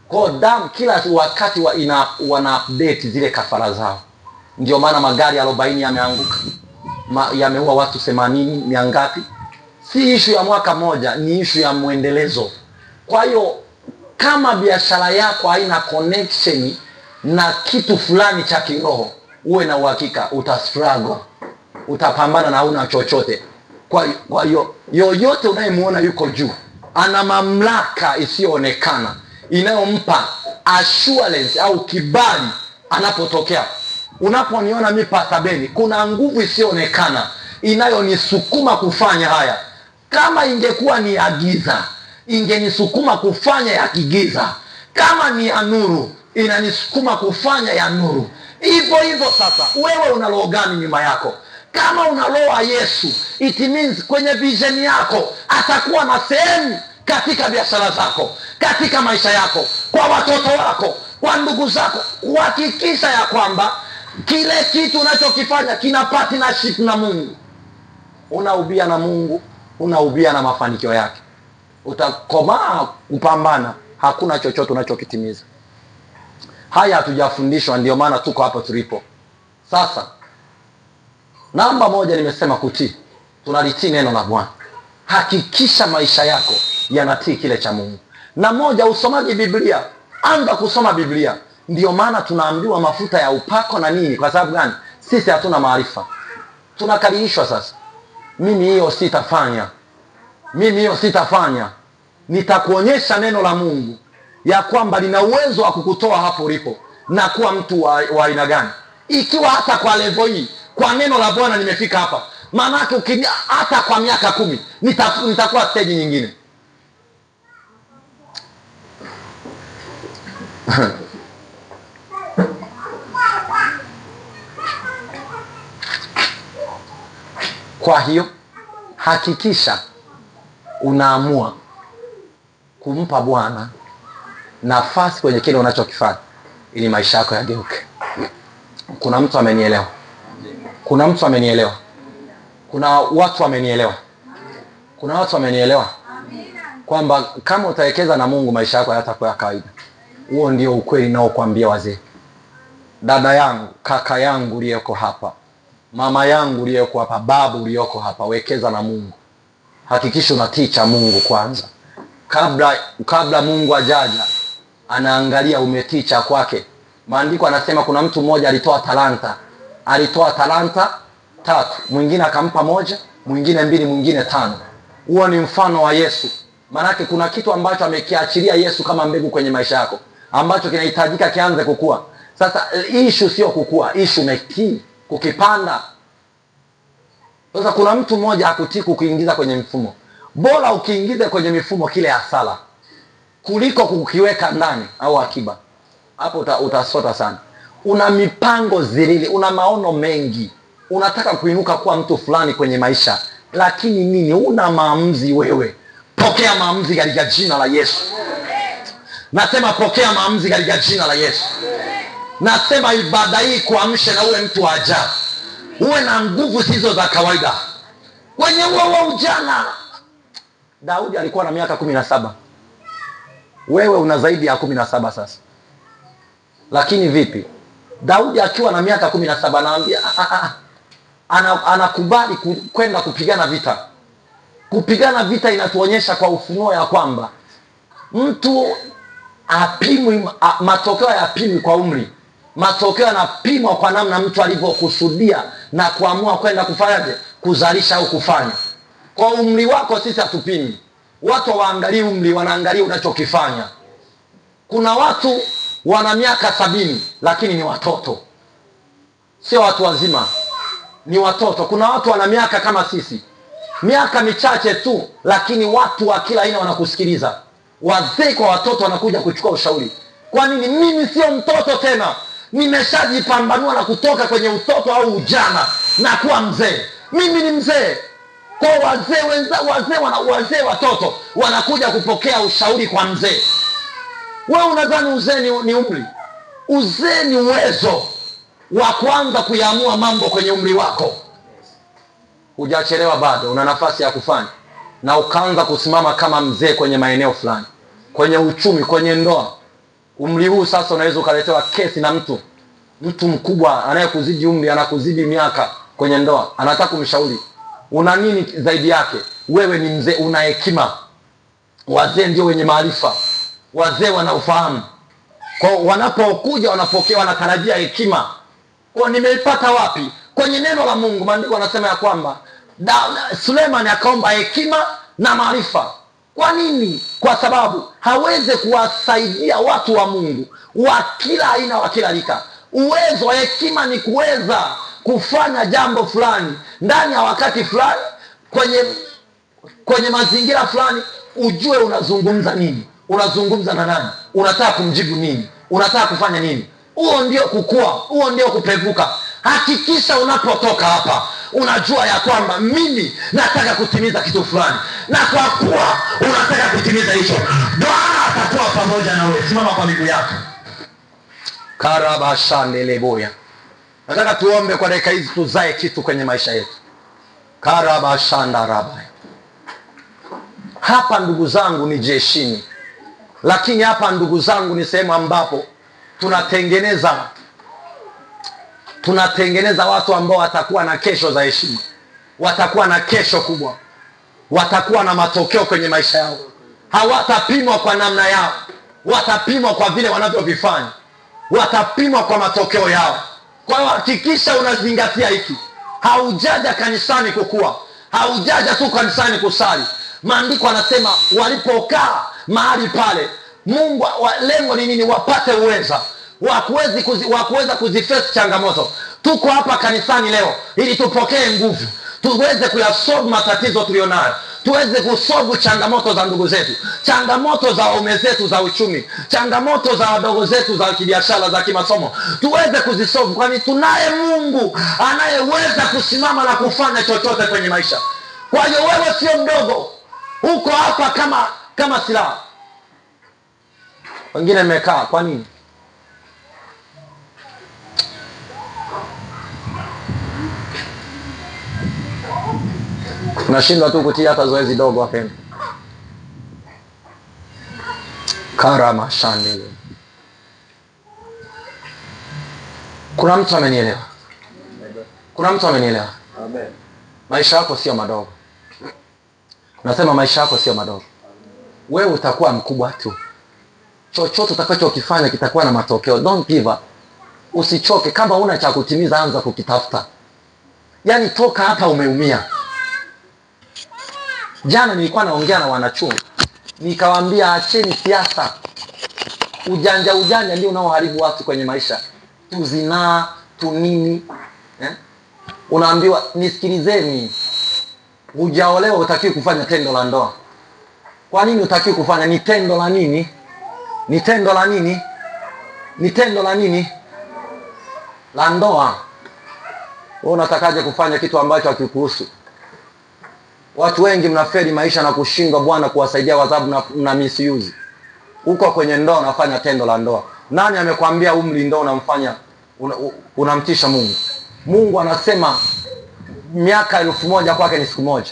Kwa damu kila wakati wana update zile kafara zao. Ndio maana magari 40 yameanguka, yameua watu 80, miangapi. Si ishu ya mwaka moja, ni ishu ya mwendelezo. Kwa hiyo kama biashara yako haina connection na kitu fulani cha kiroho, uwe na uhakika utastruggle, utapambana na hauna chochote. Kwa hiyo yoyote unayemuona yuko juu, ana mamlaka isiyoonekana inayompa assurance au kibali anapotokea. Unaponiona mimi Pastor Beni, kuna nguvu isiyoonekana inayonisukuma kufanya haya. Kama ingekuwa ni ya giza, ingenisukuma kufanya ya kigiza. Kama ni ya nuru, inanisukuma kufanya ya nuru. Hivyo hivyo sasa, wewe una roho gani nyuma yako? Kama una roho ya Yesu, it means kwenye vision yako atakuwa na sehemu katika biashara zako, katika maisha yako, kwa watoto wako, kwa ndugu zako, kuhakikisha ya kwamba kile kitu unachokifanya kina partnership na Mungu. Unaubia na Mungu, unaubia na mafanikio yake. Utakomaa kupambana, hakuna chochote unachokitimiza. Haya hatujafundishwa, ndio maana tuko hapa tulipo. Sasa namba moja nimesema kutii. Tunalitii neno la Bwana. Hakikisha maisha yako yanatii kile cha Mungu. Na moja, usomaji Biblia. Anza kusoma Biblia. Ndio maana tunaambiwa mafuta ya upako na nini. Kwa sababu gani? Sisi hatuna maarifa, tunakarihishwa. Sasa mimi hiyo sitafanya. Nitakuonyesha neno la Mungu ya kwamba lina uwezo wa kukutoa hapo ulipo na kuwa mtu wa aina gani. Ikiwa hata kwa level hii, kwa neno la Bwana nimefika hapa, maana yake hata kwa miaka 10 nitakuwa stage nyingine. Kwa hiyo hakikisha unaamua kumpa Bwana nafasi kwenye kile unachokifanya ili maisha yako yageuke. Kuna mtu amenielewa? Kuna mtu amenielewa? Kuna watu wamenielewa? Kuna watu wamenielewa kwamba kama utawekeza na Mungu maisha yako hayatakuwa ya kawaida. Huo ndio ukweli nao kuambia wazee. Dada yangu, kaka yangu uliyeko hapa, mama yangu uliyeko hapa, babu uliyoko hapa, wekeza na Mungu. Hakikisha unatii cha Mungu kwanza. Kabla Mungu ajaja, anaangalia umetii cha kwake. Maandiko anasema kuna mtu mmoja alitoa talanta 3, mwingine akampa 1, mwingine 2, mwingine 5. Huo ni mfano wa Yesu. Maanake kuna kitu ambacho amekiachilia Yesu kama mbegu kwenye maisha yako, ambacho kinahitajika kianze kukua. Sasa issue sio kukua, issue umetii kukipanda. Sasa kuna mtu mmoja hakutii kukiingiza kwenye mfumo. Bora ukiingize kwenye mifumo kile hasara kuliko kukiweka ndani au akiba. Hapo utasota sana. Una mipango zilili, una maono mengi, unataka kuinuka kuwa mtu fulani kwenye maisha, lakini nini? Una maamuzi wewe. Pokea maamuzi katika jina la Yesu. Nasema pokea maamuzi katika jina la Yesu. Nasema ibada hii kuamshe na uwe mtu wa ajabu. Uwe na nguvu zisizo za kawaida. Kwenye huo ujana, Daudi alikuwa na miaka 17. Wewe una zaidi ya 17 sasa. Lakini vipi? Daudi akiwa na miaka 17 anaambia anakubali kwenda kupigana vita. Kupigana vita inatuonyesha kwa ufunuo ya kwamba mtu apimwi, matokeo hayapimwi kwa umri. Matokeo yanapimwa kwa namna mtu alivyokusudia na kuamua kwenda kufanyaje, kuzalisha au kufanya. Kwa umri wako sisi hatupimi. Watu hawaangalii umri, wanaangalia unachokifanya. Kuna watu wana miaka 70 lakini ni watoto. Sio watu wazima, ni watoto. Kuna watu wana miaka kama sisi, miaka michache tu, lakini watu wa kila aina wanakusikiliza. Wazee kwa watoto wanakuja kuchukua ushauri. Kwa nini? Mimi sio mtoto tena, nimeshajipambanua na kutoka kwenye utoto au ujana na kuwa mzee. Mimi ni mzee. Kwa wazee watoto wanakuja kupokea ushauri kwa mzee. Wewe unadhani uzee ni umri? Uzee ni uwezo wa kuanza kuyaamua mambo kwenye umri wako. Hujachelewa bado, una nafasi ya kufanya na ukaanza kusimama kama mzee kwenye maeneo fulani, kwenye uchumi, kwenye ndoa. Umri huu sasa unaweza ukaletewa kesi na mtu mkubwa anayekuzidi umri, anakuzidi miaka kwenye ndoa, anataka kumshauri. Una nini zaidi yake? Wewe ni mzee, una hekima. Wazee ndio wenye maarifa, wazee wanaufahamu. Kwa wanapokuja wanapokea, wanatarajia hekima. Kwa nimeipata wapi? Kwenye neno la Mungu. Maandiko yanasema ya kwamba Suleiman akaomba hekima na maarifa. Kwa nini? Kwa sababu hawezi kuwasaidia watu wa Mungu wa kila aina, wa kila rika. Uwezo wa hekima ni kuweza kufanya jambo fulani ndani ya wakati fulani, kwenye mazingira fulani, ujue unazungumza nini, unazungumza na nani, unataka kumjibu nini, unataka kufanya nini. Huo ndio kukua, huo ndio kupevuka. Hakikisha unapotoka hapa unajua ya kwamba mimi nataka kutimiza kitu fulani, na kwa kuwa unataka kutimiza hicho, Bwana atakuwa pamoja na wewe. Simama kwa miguu yako. Karabashandeleboya. Nataka tuombe kwa dakika hizi, tuzae kitu kwenye maisha yetu. Karabashandarabaya. Hapa ndugu zangu ni jeshini, lakini hapa ndugu zangu ni sehemu ambapo tunatengeneza watu ambao watakuwa na kesho za heshima, watakuwa na kesho kubwa, watakuwa na matokeo kwenye maisha yao. Hawatapimwa kwa namna yao, watapimwa kwa vile wanavyovifanya, watapimwa kwa matokeo yao. Kwa hiyo hakikisha unazingatia hiki. Haujaja kanisani kukua, haujaja tu kanisani kusali. Maandiko anasema walipokaa mahali pale, Mungu lengo ni nini? Wapate uweza wa kuweza kuzifesi changamoto. Tuko hapa kanisani leo ili tupokee nguvu, tuweze kuyasolve matatizo tulionayo, tuweze kusolve changamoto za ndugu zetu, changamoto za waume zetu za uchumi, changamoto za wadogo zetu za kibiashara, za kimasomo, tuweze kuzisolve, kwani tunaye Mungu anayeweza kusimama na kufanya chochote kwenye maisha. Kwa hiyo wewe sio mdogo, uko hapa kama silaha. Wengine mmekaa, kwa nini? Tunashindwa tu kutia hata zoezi dogo wapenda. Karama shande. Kuna mtu amenielewa? Kuna mtu amenielewa? Amen. Maisha yako sio madogo. Nasema maisha yako sio madogo. Wewe utakuwa mkubwa tu. Chochote utakachokifanya kitakuwa na matokeo. Don't give up. Usichoke. Kama una cha kutimiza, anza kukitafuta. Yaani toka hapa umeumia. Jana nilikuwa naongea na wanachuo, nikawaambia acheni siasa. Ujanja ndio unaoharibu watu kwenye maisha. Tuzinaa, tunini. Unaambiwa nisikilizeni. Hujaolewa utakiwa kufanya tendo la ndoa. Kwa nini utakiwa kufanya? Ni tendo la nini? Ni tendo la nini? Ni tendo la nini? La ndoa. Wewe unatakaje kufanya kitu ambacho hakikuhusu? Watu wengi mnafeli maisha na kushindwa Bwana kuwasaidia kwa sababu mna misuse. Uko kwenye ndoa unafanya tendo la ndoa. Nani amekwambia umri ndoa unamfanya unamtisha Mungu? Mungu anasema miaka 1000 kwake ni siku moja.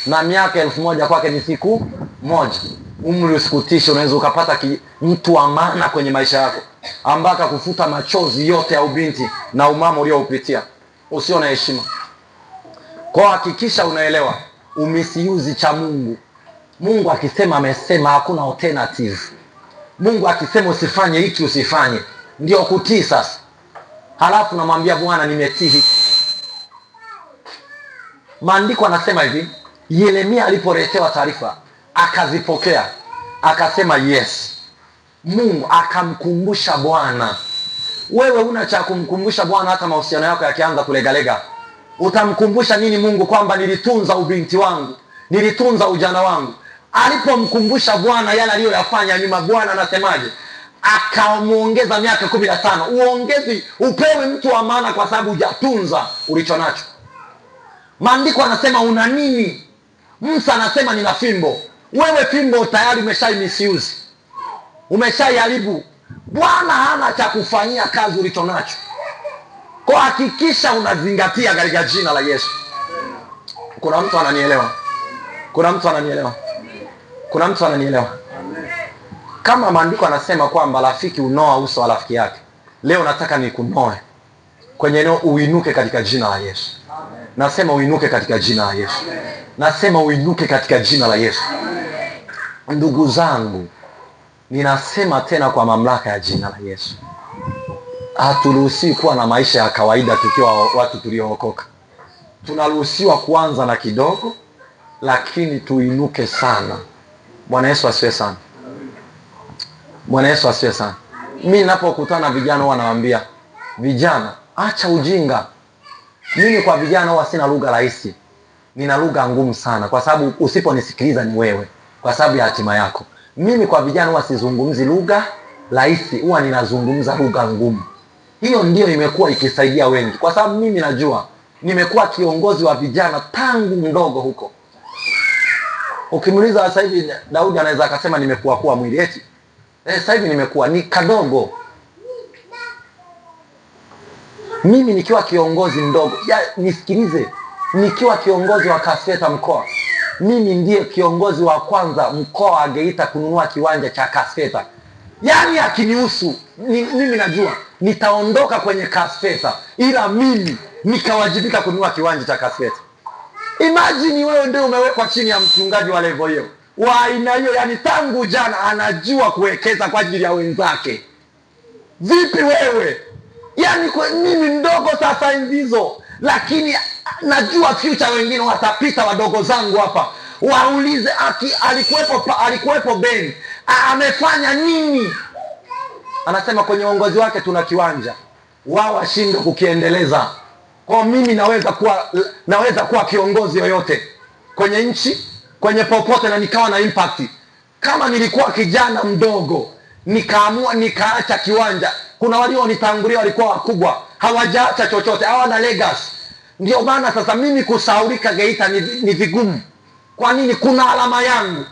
Na miaka 1000 kwake ni siku moja. Umri usikutishe, unaweza ukapata mtu wa maana kwenye maisha yako ambaka kufuta machozi yote ya ubinti na umama ulioupitia. Usio na heshima. Kwa hakikisha unaelewa umisiuzi cha Mungu. Mungu akisema amesema, hakuna alternative. Mungu akisema usifanye hiki usifanye, ndio kutii sasa. Halafu namwambia Bwana nimetii. Maandiko anasema hivi, Yeremia alipoletewa taarifa akazipokea, akasema yes. Mungu akamkumbusha Bwana. Wewe una cha kumkumbusha Bwana hata mahusiano yako yakianza kulegalega. Utamkumbusha nini Mungu kwamba nilitunza ubinti wangu, nilitunza ujana wangu? Alipomkumbusha Bwana yale aliyoyafanya nyuma, Bwana anasemaje? Akamuongeza miaka 15. Uongezi upewe mtu wa maana kwa sababu hujatunza ulicho nacho. Maandiko anasema una nini? Musa anasema nina fimbo. Wewe fimbo tayari umeshai misuse. Umeshaiharibu. Bwana hana cha kufanyia kazi ulicho nacho. Kwa hakikisha unazingatia katika jina la Yesu. Kuna mtu ananielewa? Kuna mtu ananielewa? Kuna mtu ananielewa? Kama maandiko anasema kwamba rafiki unoa uso wa rafiki yake, leo nataka nikunoe kwenye eneo, uinuke katika jina la Yesu. Nasema uinuke katika jina la Yesu. Nasema uinuke katika jina la Yesu. Ndugu zangu, ninasema tena kwa mamlaka ya jina la Yesu. Haturuhusiwi kuwa na maisha ya kawaida tukiwa watu tuliookoka. Tunaruhusiwa kuanza na kidogo, lakini tuinuke sana. Bwana Yesu asifiwe sana. Bwana Yesu asifiwe sana. Mimi ninapokutana vijana huwa nawaambia, vijana acha ujinga. Mimi kwa vijana huwa sina lugha rahisi. Nina lugha ngumu sana kwa sababu usiponisikiliza ni wewe, kwa sababu ya hatima yako. Mimi kwa vijana huwa sizungumzi lugha rahisi, huwa ninazungumza lugha ngumu. Hiyo ndio imekuwa ikisaidia wengi, kwa sababu mimi najua nimekuwa kiongozi wa vijana tangu mdogo huko. Ukimuuliza sasa hivi Daudi anaweza akasema nimekuwa mwili eti. Sasa hivi nimekuwa ni kadogo. Mimi nikiwa kiongozi mdogo, nisikilize, nikiwa kiongozi wa Kasfeta mkoa, mimi ndiye kiongozi wa kwanza mkoa wa Geita kununua kiwanja cha Kasfeta. Yaani akinihusu, mimi najua nitaondoka kwenye Kasfeta, ila mimi nikawajibika kununua kiwanja cha Kasfeta. Imagine wewe ndio umewekwa chini ya mchungaji wa level hiyo. Wa aina hiyo, yani tangu jana anajua kuwekeza kwa ajili ya wenzake. Vipi wewe? Yani mimi mdogo sasa hizo, lakini najua future wengine watapita wadogo zangu hapa. Waulize alikuwepo Ben, amefanya nini? Anasema kwenye uongozi wake tuna kiwanja. Wao washindwe kukiendeleza. Kwa mimi naweza kuwa kiongozi yoyote kwenye nchi, kwenye popote, na nikawa na impact. Kama nilikuwa kijana mdogo, nikaamua nikaacha kiwanja. Kuna walionitangulia walikuwa wakubwa, hawajaacha chochote, hawana legacy. Ndio maana sasa mimi kusahaulika Geita ni vigumu. Kwa nini? Kuna alama yangu.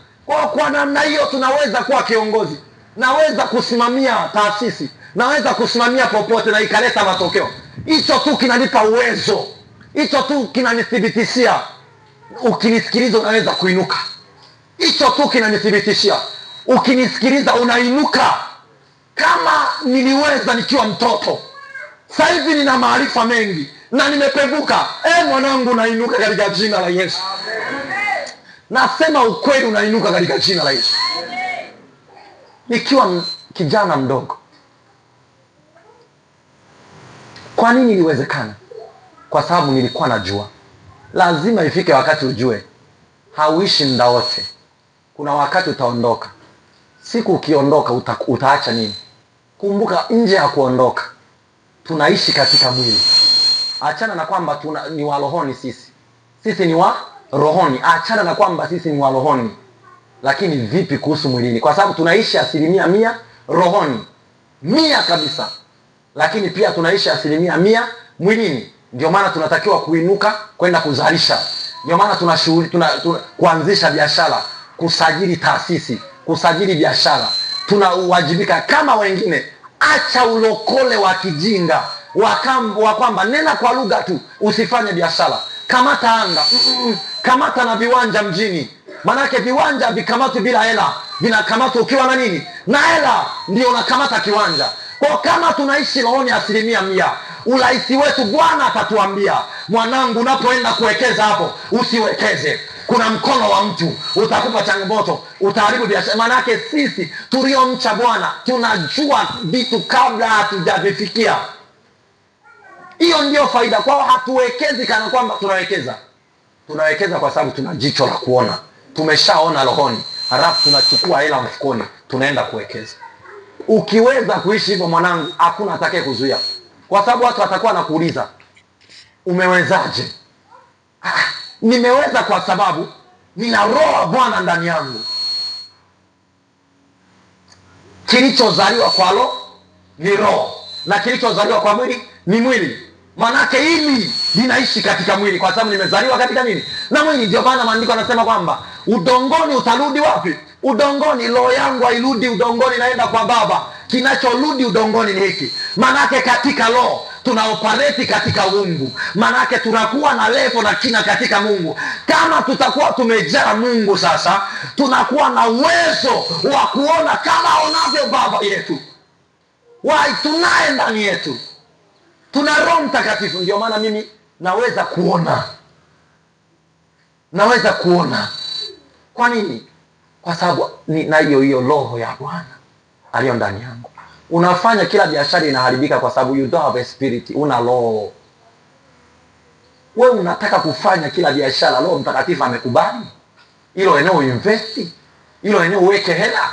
Kwa namna hiyo tunaweza kuwa kiongozi. naweza kusimamia taasisi, naweza kusimamia popote na ikaleta matokeo. Hicho tu kinanipa uwezo, hicho tu kinanithibitishia ukinisikiliza unaweza kuinuka. Hicho tu kinanithibitishia ukinisikiliza unainuka. Kama niliweza nikiwa mtoto, sasa hivi nina maarifa mengi na nimepevuka. Mwanangu, unainuka katika jina la Yesu. Nasema ukweli, unainuka katika jina la Yesu. Nikiwa kijana mdogo, kwa nini iliwezekana? Kwa sababu nilikuwa najua lazima ifike wakati ujue hauishi muda wote. Kuna wakati utaondoka. Siku ukiondoka utaacha nini? Kumbuka, nje ya kuondoka tunaishi katika mwili. Achana na kwamba ni wa rohoni, sisi ni wa rohoni. Achana na kwamba sisi ni wa rohoni, lakini vipi kuhusu mwilini? Kwa sababu tunaishi 100% rohoni, 100 kabisa, lakini pia tunaishi 100% mwilini. Ndio maana tunatakiwa kuinuka kwenda kuzalisha. Ndio maana kuanzisha biashara, kusajili taasisi, kusajili biashara. Tunawajibika kama wengine. Acha ulokole wa kijinga wa kwamba nena kwa lugha tu, usifanye biashara. Kamata anga, kamata na viwanja mjini. Manake viwanja vikamatu bila hela, vinakamata ukiwa na nini? Na hela ndio unakamata kiwanja. Kwa kama tunaishi rohoni 100%, urahisi wetu Bwana atatuambia, mwanangu, unapoenda kuwekeza hapo usiwekeze. Kuna mkono wa mtu utakupa changamoto, utaharibu biashara. Manake sisi tuliomcha Bwana tunajua vitu kabla hatujavifikia. Hiyo ndio faida. Kwao hatuwekezi kana kwamba tunawekeza. Tunawekeza kwa sababu tuna jicho la kuona. Tumeshaona rohoni, halafu tunachukua hela mfukoni, tunaenda kuwekeza. Ukiweza kuishi hivyo mwanangu, hakuna atakaye kuzuia. Kwa sababu watu watakuwa nakuuliza, umewezaje? Nimeweza kwa sababu nina roho ya Bwana ndani yangu. Kilichozaliwa kwa roho ni roho, na kilichozaliwa kwa mwili ni mwili. Manake hili linaishi katika mwili kwa sababu nimezaliwa katika nini? Na mwili. Ndio maana maandiko yanasema kwamba udongoni utarudi wapi? Udongoni. Roho yangu hairudi udongoni, naenda kwa Baba. Kinachorudi udongoni ni hiki. Manake katika roho tunaoperate katika Mungu. Manake tunakuwa na level na kina katika Mungu. Kama tutakuwa tumejaa Mungu, sasa tunakuwa na uwezo wa kuona kama aonavyo Baba yetu. Tunaye ndani yetu, tuna Roho Mtakatifu. Ndio maana mimi naweza kuona. Kwa nini? Kwa sababu na hiyo roho ya Bwana aliyo ndani yangu. Unafanya kila biashara inaharibika kwa sababu you don't have a spirit, una roho. Wewe unataka kufanya kila biashara, Roho Mtakatifu amekubali hilo eneo invest, hilo eneo uweke hela.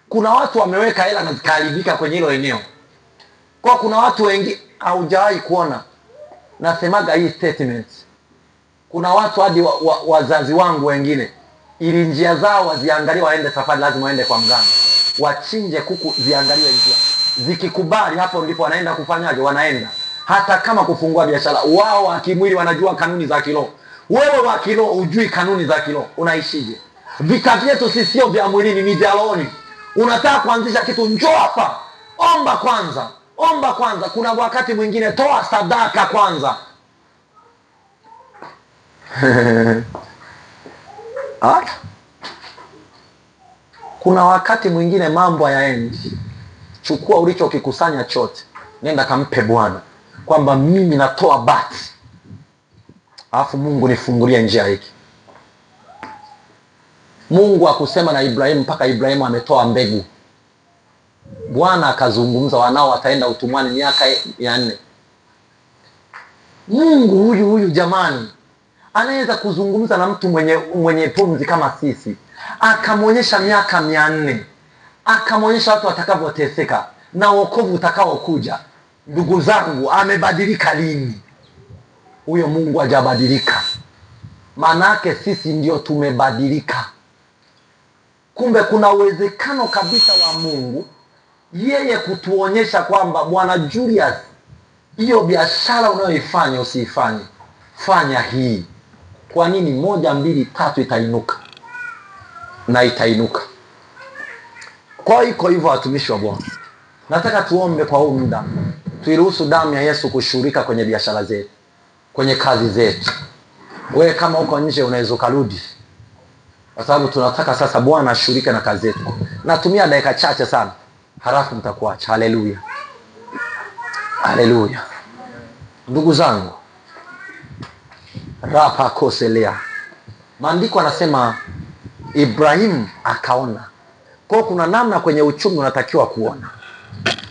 Kuna watu wameweka hela na zikaharibika kwenye hilo eneo. Kwa kuna watu wengi haujawahi kuona. Nasemaga hii statement. Kuna watu hadi wazazi wangu wengine, ili njia zao waziangalie, waende safari lazima waende kwa mganga. Wachinje kuku, ziangaliwe njia. Zikikubali, hapo ndipo wanaenda kufanyaje? Wanaenda. Hata kama kufungua biashara, wao wa kimwili wanajua kanuni za kiroho. Wewe wa kiroho hujui kanuni za kiroho, unaishije? Vita vyetu sisi sio vya mwilini, ni vya rohoni. Unataka kuanzisha kitu, njoo hapa. Omba kwanza. Kuna wakati mwingine toa sadaka kwanza. Kuna wakati mwingine mambo hayaendi. Chukua ulichokikusanya chote, nenda kampe Bwana kwamba mimi natoa bati, alafu Mungu nifungulie njia hiki. Mungu akusema na Ibrahimu mpaka Ibrahimu ametoa mbegu. Bwana akazungumza, wanao wataenda utumwani miaka 400. Mungu huyu jamani, anaweza kuzungumza na mtu mwenye pumzi kama sisi. Akamwonyesha miaka 400. Akamwonyesha watu watakavyoteseka na wokovu utakaokuja. Ndugu zangu, amebadilika lini? Huyo Mungu hajabadilika. Manake sisi ndio tumebadilika. Kumbe kuna uwezekano kabisa wa Mungu yeye kutuonyesha kwamba Bwana Julius, hiyo biashara unayoifanya usiifanye, fanya hii. Kwa nini? 1, 2, 3 itainuka. Na itainuka. Kwa iko hivyo, watumishi wa Bwana, nataka tuombe kwa huu muda, tuiruhusu damu ya Yesu kushughulika kwenye biashara zetu, kwenye kazi zetu. Wewe kama uko nje unaweza kurudi, kwa sababu tunataka sasa Bwana ashughulike na kazi zetu. Natumia dakika chache sana, halafu mtakuacha. Haleluya, haleluya. Ndugu zangu, rapa koselea, maandiko anasema Ibrahimu akaona. Kwa kuna namna kwenye uchumi unatakiwa kuona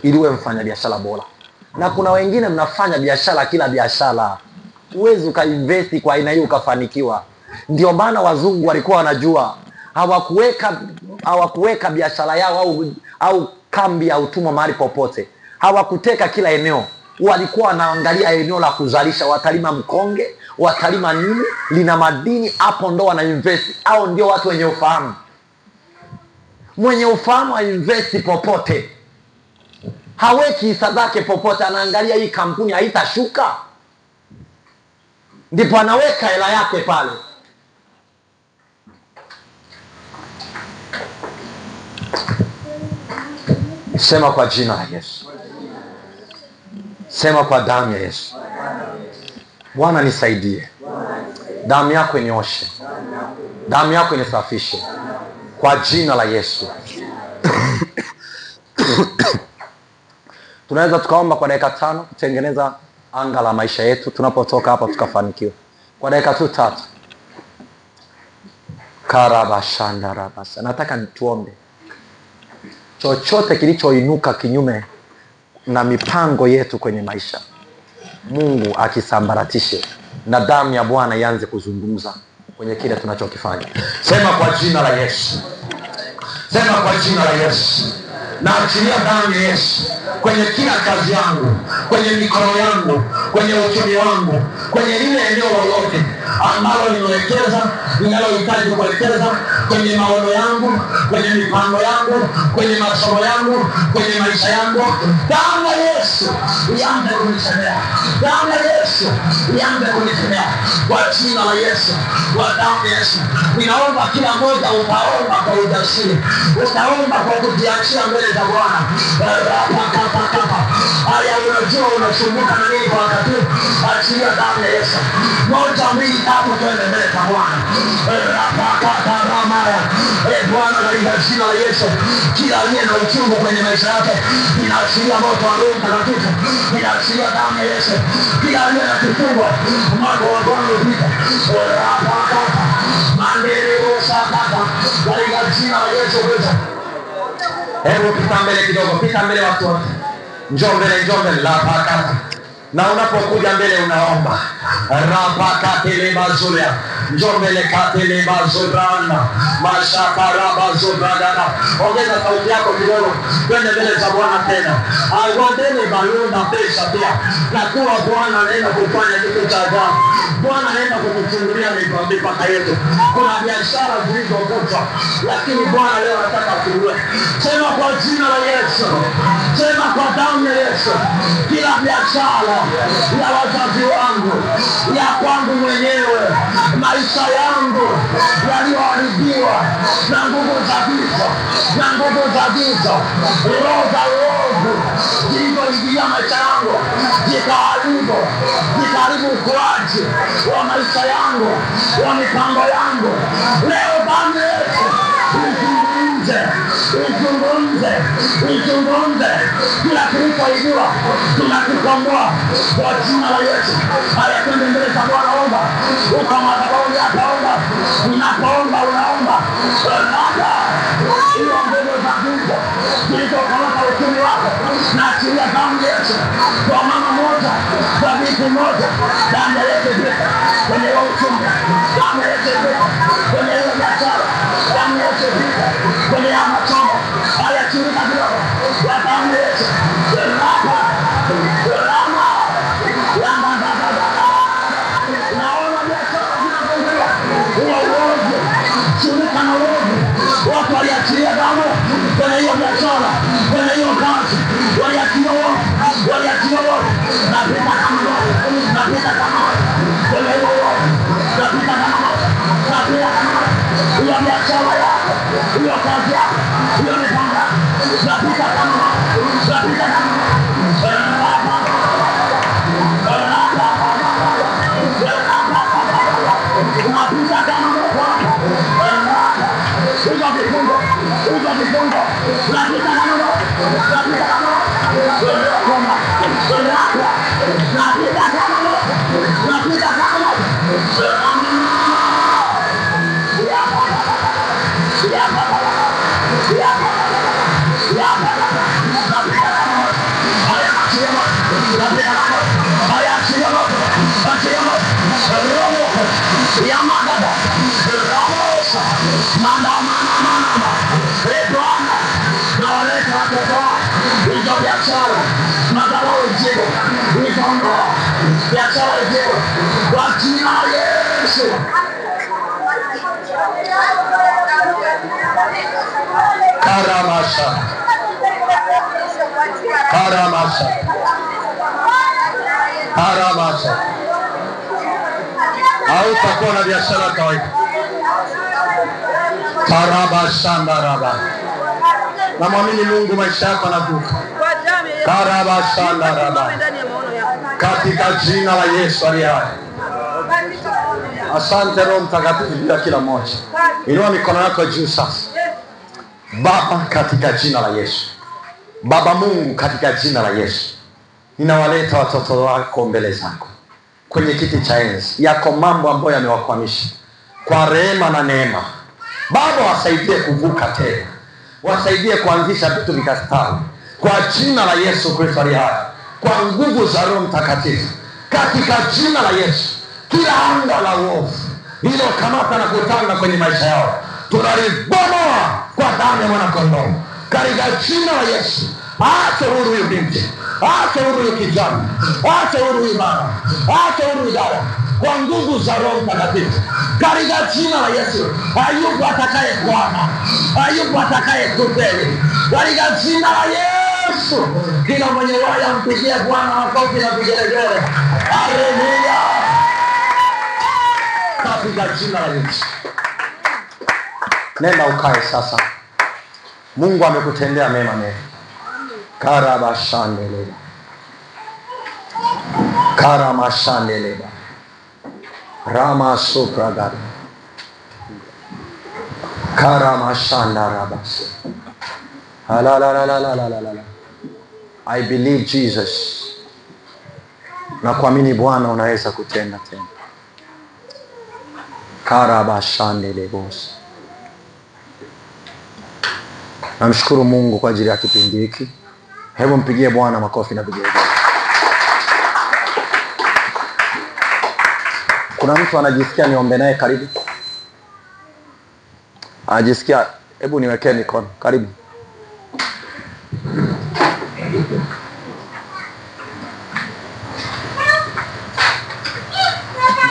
ili uwe mfanya biashara bora. Na kuna wengine mnafanya biashara, kila biashara huwezi ukainvesti kwa aina hiyo ukafanikiwa. Ndio maana wazungu walikuwa wanajua, hawakuweka biashara yao au kambi ya utumwa mahali popote. Hawakuteka kila eneo, walikuwa wanaangalia eneo la kuzalisha. Watalima mkonge, watalima nini lina madini, hapo ndo wana invest. Au ndio watu wenye ufahamu. Mwenye ufahamu hainvesti popote, haweki hisa zake popote, anaangalia hii kampuni haitashuka, ndipo anaweka hela yake pale. Sema kwa jina la Yesu, sema kwa damu ya Yesu, Bwana nisaidie, damu yako inioshe, damu yako inisafishe kwa jina la Yesu. Tunaweza tukaomba kwa dakika 5 kutengeneza anga la maisha yetu, tunapotoka hapa tukafanikiwa kwa dakika tu 3. Karabashandarabasa. Nataka nituombe. Chochote kilichoinuka kinyume na mipango yetu kwenye maisha, Mungu akisambaratishe na damu ya Bwana ianze kuzungumza kwenye kile tunachokifanya. Sema kwa jina la Yesu, sema kwa jina la Yesu. Na achilia damu ya Yesu kwenye kila kazi yangu, kwenye mikono yangu, kwenye uchumi wangu, kwenye lile eneo lolote ambalo nimewekeza, ninalohitaji kuwekeza, kwenye maono yangu, kwenye mipango yangu, kwenye masomo yangu, kwenye maisha yangu. Damu ya Yesu ianze kunisemea, damu ya Yesu ianze kunisemea kwa jina la Yesu, kwa damu ya Yesu. Ninaomba kila mmoja utaomba kwa ujasiri, utaomba kwa kujiachia mbele za Bwana. Haya, unajua unasumbuka na nini kwa wakati, achilia damu ya Yesu. 1, 2, 3 twende mbele za Bwana. Bwana, katika jina la Yesu, kila aliye na uchungu kwenye maisha yake, ninaachilia moto wa Roho Mtakatifu, ninaachilia damu ya Yesu. Kila aliye na kifungo, mwako wa Bwana upite. Katika jina la Yesu Kristo. Hebu pita mbele kidogo, pita mbele watu wote. Njoo mbele, njoo mbele. Na unapokuja mbele unaomba rapakatelebazulia, njoo mbele katelebazubrana mashakarabazubradana. Ongeza sauti yako kidogo, twende mbele za Bwana tena. Agwadele balunda pesa pia, na kuwa Bwana anaenda kufanya kitu cha ajabu. Bwana anaenda kutufungulia mipaka yetu. Kuna biashara zilizokutwa, lakini Bwana leo anataka kufungue. Sema kwa jina la Yesu, sema kwa damu ya Yesu, kila biashara ya wazazi wangu, ya kwangu mwenyewe, maisha yangu yaliyoharibiwa na nguvu za giza, na nguvu za giza, roho za uovu zilizoingilia maisha yangu, zikaharibu ukuaji wa maisha yangu, wa mipango yangu. Leo damu ya Yesu izungumze, kila kilichoibiwa tunakikomboa kwa jina la Yesu. Haya, twende mbele za Bwana. Omba uko madhabahuni hapa, omba. Unapoomba unaomba hiyo nguvu za giza zilizokamata uchumi wako, na achilia damu ya Yesu kwa mama moja, kwa binti moja. Damu ya Yesu ipite kwenye hiyo uchumi, damu ya Yesu ipite kwenye hiyo biashara, damu ya Yesu ipite kwenye ya masomo. Haya, chirika kidogo kwa damu ya Yesu. Naona biashara zinafunguliwa, huo uovu, shirika na uovu, watu waliachilia damu kwenye hiyo biashara, kwenye hiyo kazi, waliachilia uovu, waliachilia uovu. Napita kama moto, napita kama moto kwenye hiyo uovu, napita kama moto, napita kama moto. Hautakuwa na biashara kawaida. Karabashandaraba. Namwamini Mungu, maisha yako yanavuka. Karabashandaraba. Katika jina la Yesu aliye hai. Asante Roho Mtakatifu juu ya kila mmoja. Inua mikono yako juu sasa. Baba, katika jina la Yesu. Baba Mungu, katika jina la Yesu, ninawaleta watoto wako mbele zako kwenye kiti cha enzi. Yako mambo ambayo yamewakwamisha, kwa rehema na neema Baba, wasaidie kuvuka tena, wasaidie kuanzisha vitu vikastawi kwa jina la Yesu Kristo aliye hai, kwa nguvu za Roho Mtakatifu, katika jina la Yesu. Kila anga la uovu iliyokamata na kutanda kwenye maisha yao tunalibomoa kwa damu ya mwanakondoo, katika jina la Yesu. Acha huru huyu binti, acha huru huyu kijana, acha huru huyu mama, acha huru huyu dada, kwa nguvu za Roho Mtakatifu, katika jina la Yesu. Hayupo atakaye kwama, hayupo atakaye kufeli, katika jina la Yesu. Kila mwenye waya mpigie Bwana makofi na vigelegele. Haleluya, katika jina la Yesu. Nenda ukae sasa. Mungu amekutendea mema mema. Karabashandeleba. Karamashandeleba. Rama supragari. Karamashandarabas. Halalalalalalalala. I believe Jesus. Na kuamini Bwana unaweza kutenda tena. Karabashandelebos. Namshukuru Mungu kwa ajili ya kipindi hiki. Hebu mpigie Bwana makofi na vigelegele. Kuna mtu anajisikia niombe naye? Karibu. Anajisikia? Hebu niwekee mikono. Karibu.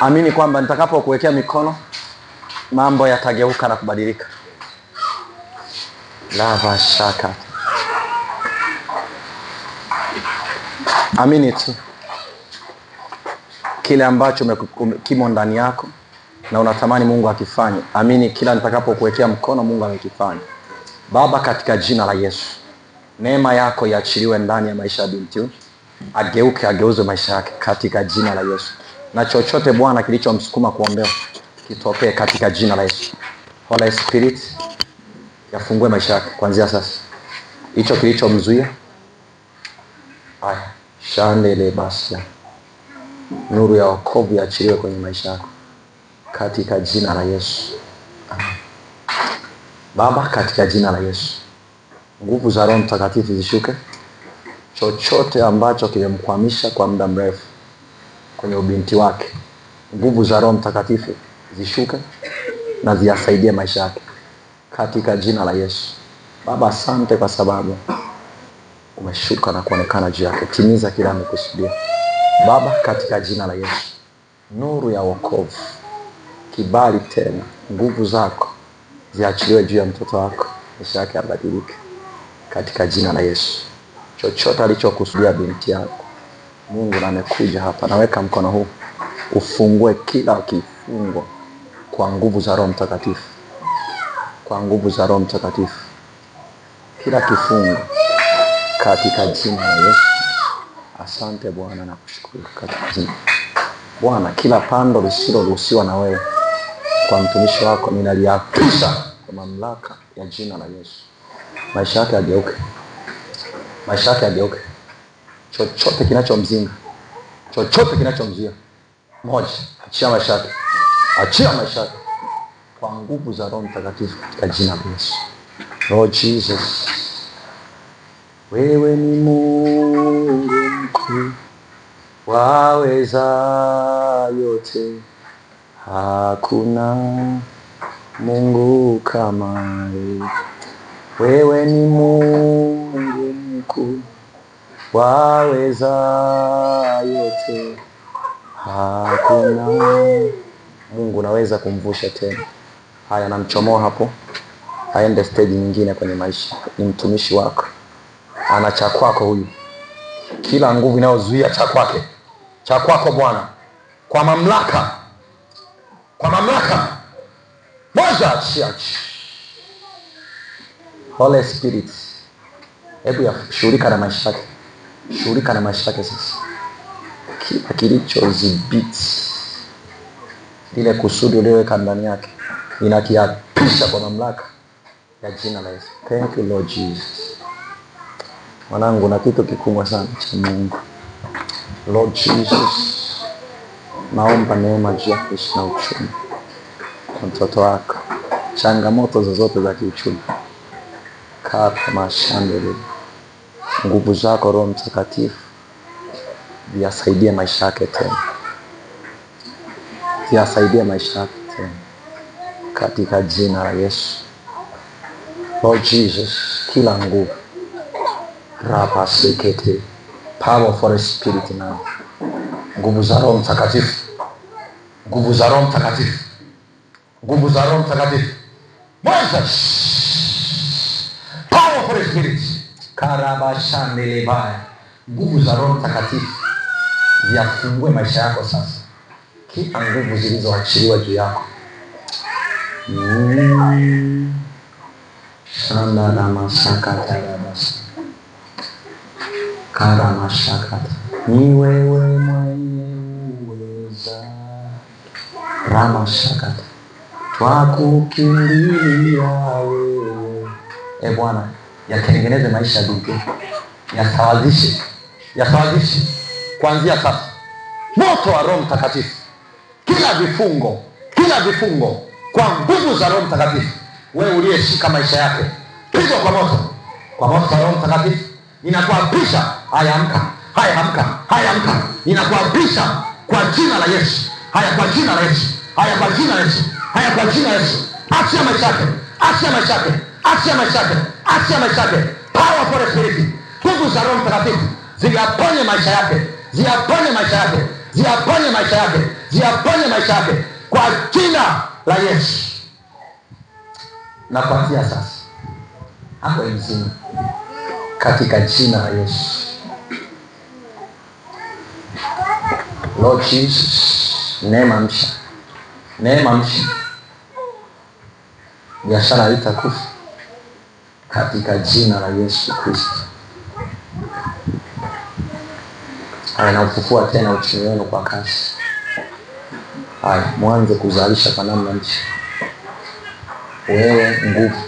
Amini kwamba nitakapokuwekea mikono mambo yatageuka na kubadilika. Lava shaka. Amini tu kile ambacho kimo ndani yako na unatamani Mungu akifanye. Amini kila nitakapokuwekea mkono Mungu amekifanya. Baba, katika jina la Yesu, neema yako iachiliwe ndani ya maisha ya binti huyu. Ageuze maisha yake katika jina la Yesu. Na chochote Bwana kilichomsukuma kuombewa kitokee katika jina la Yesu. Holy Spirit, yafungue maisha yake kuanzia sasa. Hicho kilichomzuia aya shandele basi, nuru ya wokovu iachiliwe kwenye maisha yako katika jina la Yesu. Amen. Baba, katika jina la Yesu, nguvu za Roho Mtakatifu zishuke. Chochote ambacho kimemkwamisha kwa muda mrefu kwenye ubinti wake, nguvu za Roho Mtakatifu zishuke na ziyasaidie maisha yake katika jina la Yesu. Baba, asante kwa sababu umeshuka na kuonekana juu yake. Timiza kila amekusudia. Baba, katika jina la Yesu, nuru ya wokovu, kibali tena, nguvu zako ziachiliwe juu ya mtoto wako, maisha yake yabadilike katika jina la Yesu. Chochote alichokusudia binti yako, Mungu amekuja hapa, naweka mkono huu ufungue kila kifungo kwa nguvu za Roho Mtakatifu, kwa nguvu za Roho Mtakatifu, kila kifungo katika jina la Yesu. Asante Bwana, na kushukuru katika jina Bwana. Kila pando lisiloruhusiwa na wewe kwa mtumishi wako ninaliapisha kwa mamlaka ya jina la Yesu. Maisha yake yageuke, maisha yake yageuke, chochote kinachomzinga, chochote kinachomzia, moja, achia maisha yake, achia maisha yake kwa nguvu za Roho Mtakatifu katika jina la Yesu. Lord Jesus, wewe ni Mungu mkuu, waweza yote, hakuna Mungu kama wewe. Wewe ni Mungu mkuu, waweza yote, hakuna Mungu naweza kumvusha tena. Haya, namchomoa hapo, aende stage nyingine kwenye maisha. Ni mtumishi wako, ana cha kwako huyu. Kila nguvu inayozuia cha kwake, cha kwako Bwana, kwa mamlaka, kwa mamlaka moja, achia. Holy Spirit, hebu ya shughulika na maisha yake, shughulika na maisha yake sasa. Kila kilichodhibiti ile kusudi ulioweka ndani yake, inakiapisha kwa mamlaka ya jina la Yesu. Thank you Lord Jesus. Mwanangu, na kitu kikubwa sana cha Mungu. Lord Jesus, naomba neema juu ya kuishi na uchumi kwa mtoto wako. Changamoto zozote za kiuchumi, kata mashandele, nguvu zako Roho Mtakatifu viyasaidie maisha yake tena, viyasaidie maisha yake tena katika jina la Yesu. Lord Jesus, kila nguvu rapa sekete, power for the spirit now, nguvu za Roho Mtakatifu, nguvu za Roho Mtakatifu, nguvu za Roho Mtakatifu, power for the spirit, karabashandele baya, nguvu za Roho Mtakatifu ziyafungue maisha yako sasa. Kila nguvu zilizoachiliwa juu yako, shanda na masakata ya basi, kara masakata, ni wewe mwenye uweza, rama sakata, twakukimbilia wewe. Bwana, yatengeneze maisha yake, yasawazishe, yasawazishe kuanzia sasa. Moto wa Roho Mtakatifu, kila vifungo, kila vifungo kwa nguvu za Roho Mtakatifu. Wewe uliyeshika maisha yake, pigwa kwa moto, kwa moto wa Roho Mtakatifu. Ninakuapisha, haya amka, haya amka, haya amka. Ninakuapisha kwa jina la Yesu. Haya kwa jina la Yesu. Haya kwa jina la Yesu. Haya kwa jina la Yesu. Achia maisha yake, achia maisha yake, achia maisha yake, achia maisha yake. Power for the spirit. Nguvu za Roho Mtakatifu ziyaponye maisha yake, ziyaponye maisha yake, ziyaponye maisha yake, ziyaponye maisha yake kwa jina la Yesu. Napatia sasa hapo mzima katika jina la Yesu. Lord Jesus, neema mpya, neema mpya. Biashara itakufa katika jina la Yesu Kristo. Haya, na ufufua tena uchumi wenu kwa kasi. Haya, mwanze kuzalisha kwa namna mpya. Wewe nguvu